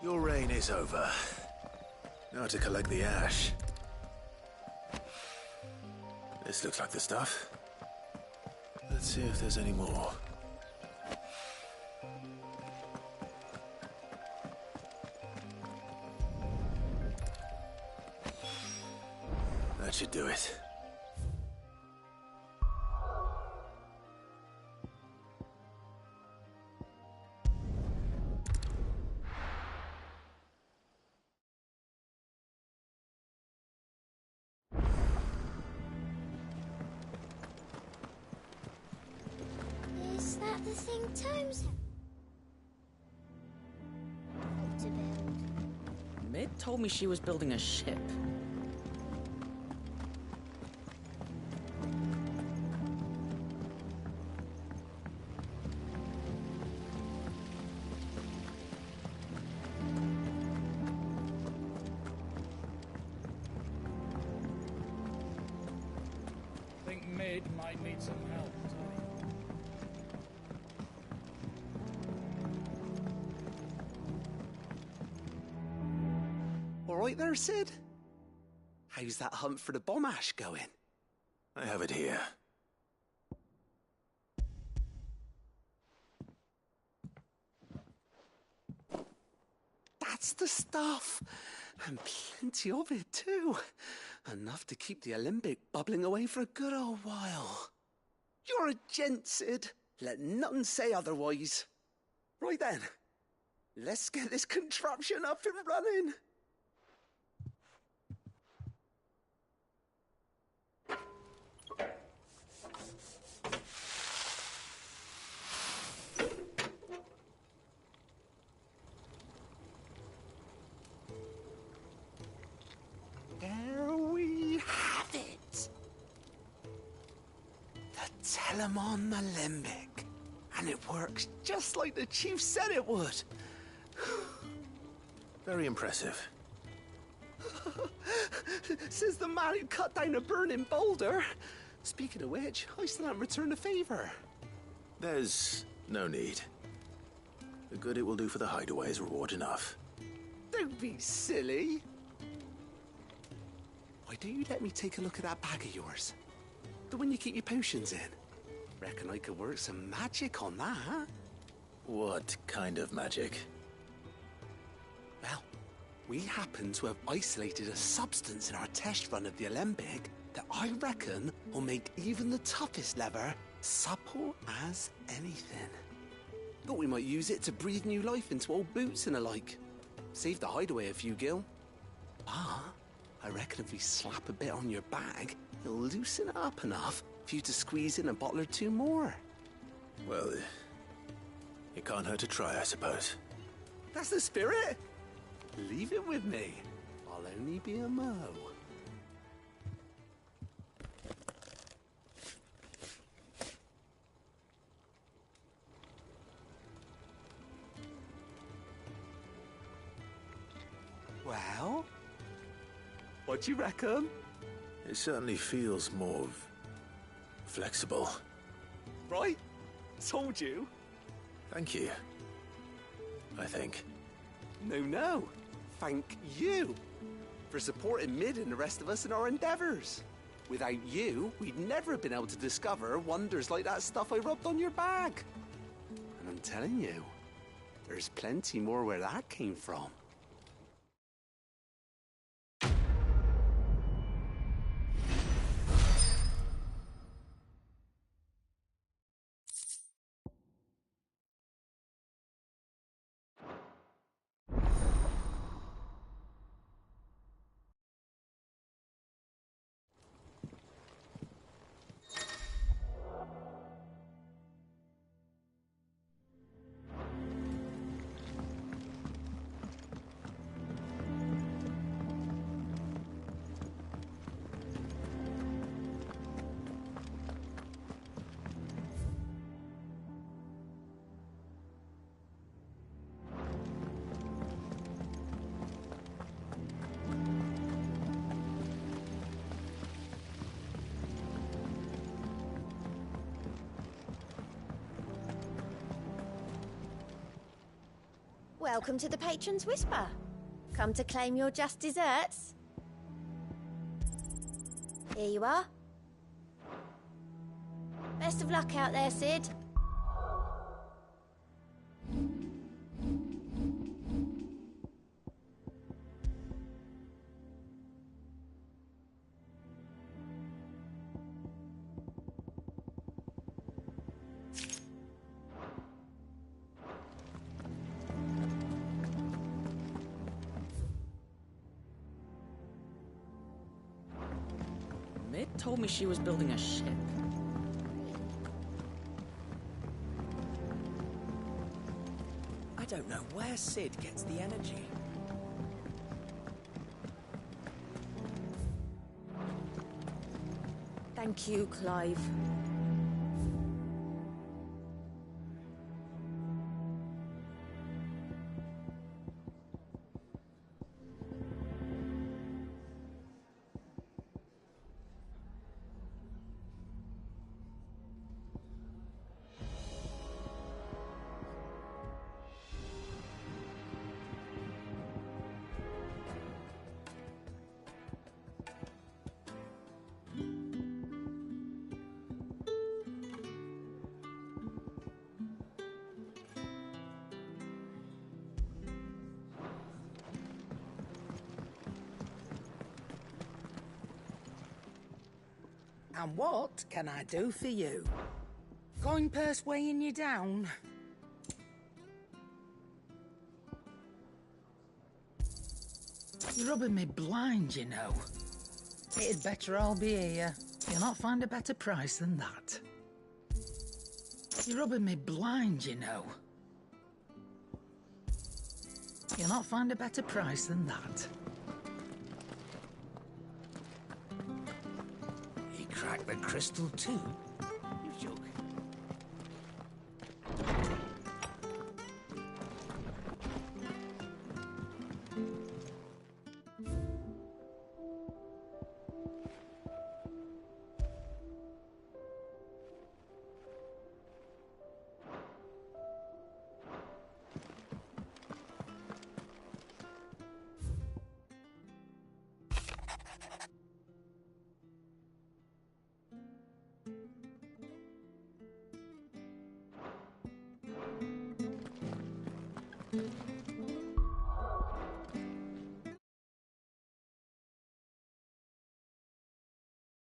Your reign is over. Now to collect the ash. This looks like the stuff. Let's see if there's any more. That should do it. Is that the thing Tomes to build? Mid told me she was building a ship. Think Mid might need some help. All right there, Sid? How's that hunt for the bomb ash going? I have it here. That's the stuff. And plenty of it, too. Enough to keep the Olympic bubbling away for a good old while. You're a gent, Sid. Let nothing say otherwise. Right then, let's get this contraption up and running. Elamon Alembic. And it works just like the chief said it would. Very impressive. Says the man who cut down a burning boulder. Speaking of which, I still haven't returned the favor. There's no need. The good it will do for the hideaway is reward enough. Don't be silly. Why don't you let me take a look at that bag of yours? The one you keep your potions in. Reckon I could work some magic on that, huh? What kind of magic? Well, we happen to have isolated a substance in our test run of the Alembic that I reckon will make even the toughest leather supple as anything. Thought we might use it to breathe new life into old boots and the like. Save the hideaway a few gil. Ah, I reckon if we slap a bit on your bag, it'll loosen it up enough for you to squeeze in a bottle or two more. Well, it can't hurt to try, I suppose. That's the spirit. Leave it with me. I'll only be a mo. Well, what do you reckon? It certainly feels more flexible. Right? Told you. Thank you. I think. No. Thank you for supporting Mid and the rest of us in our endeavors. Without you, we'd never have been able to discover wonders like that stuff I rubbed on your bag. And I'm telling you, there's plenty more where that came from. Welcome to the Patron's Whisper. Come to claim your just desserts? Here you are. Best of luck out there, Sid. Mid told me she was building a ship. I don't know where Sid gets the energy. Thank you, Clive. And what can I do for you? Coin purse weighing you down? You're rubbing me blind, you know. It'd better all be here. You'll not find a better price than that. You're rubbing me blind, you know. You'll not find a better price than that. He cracked the crystal too.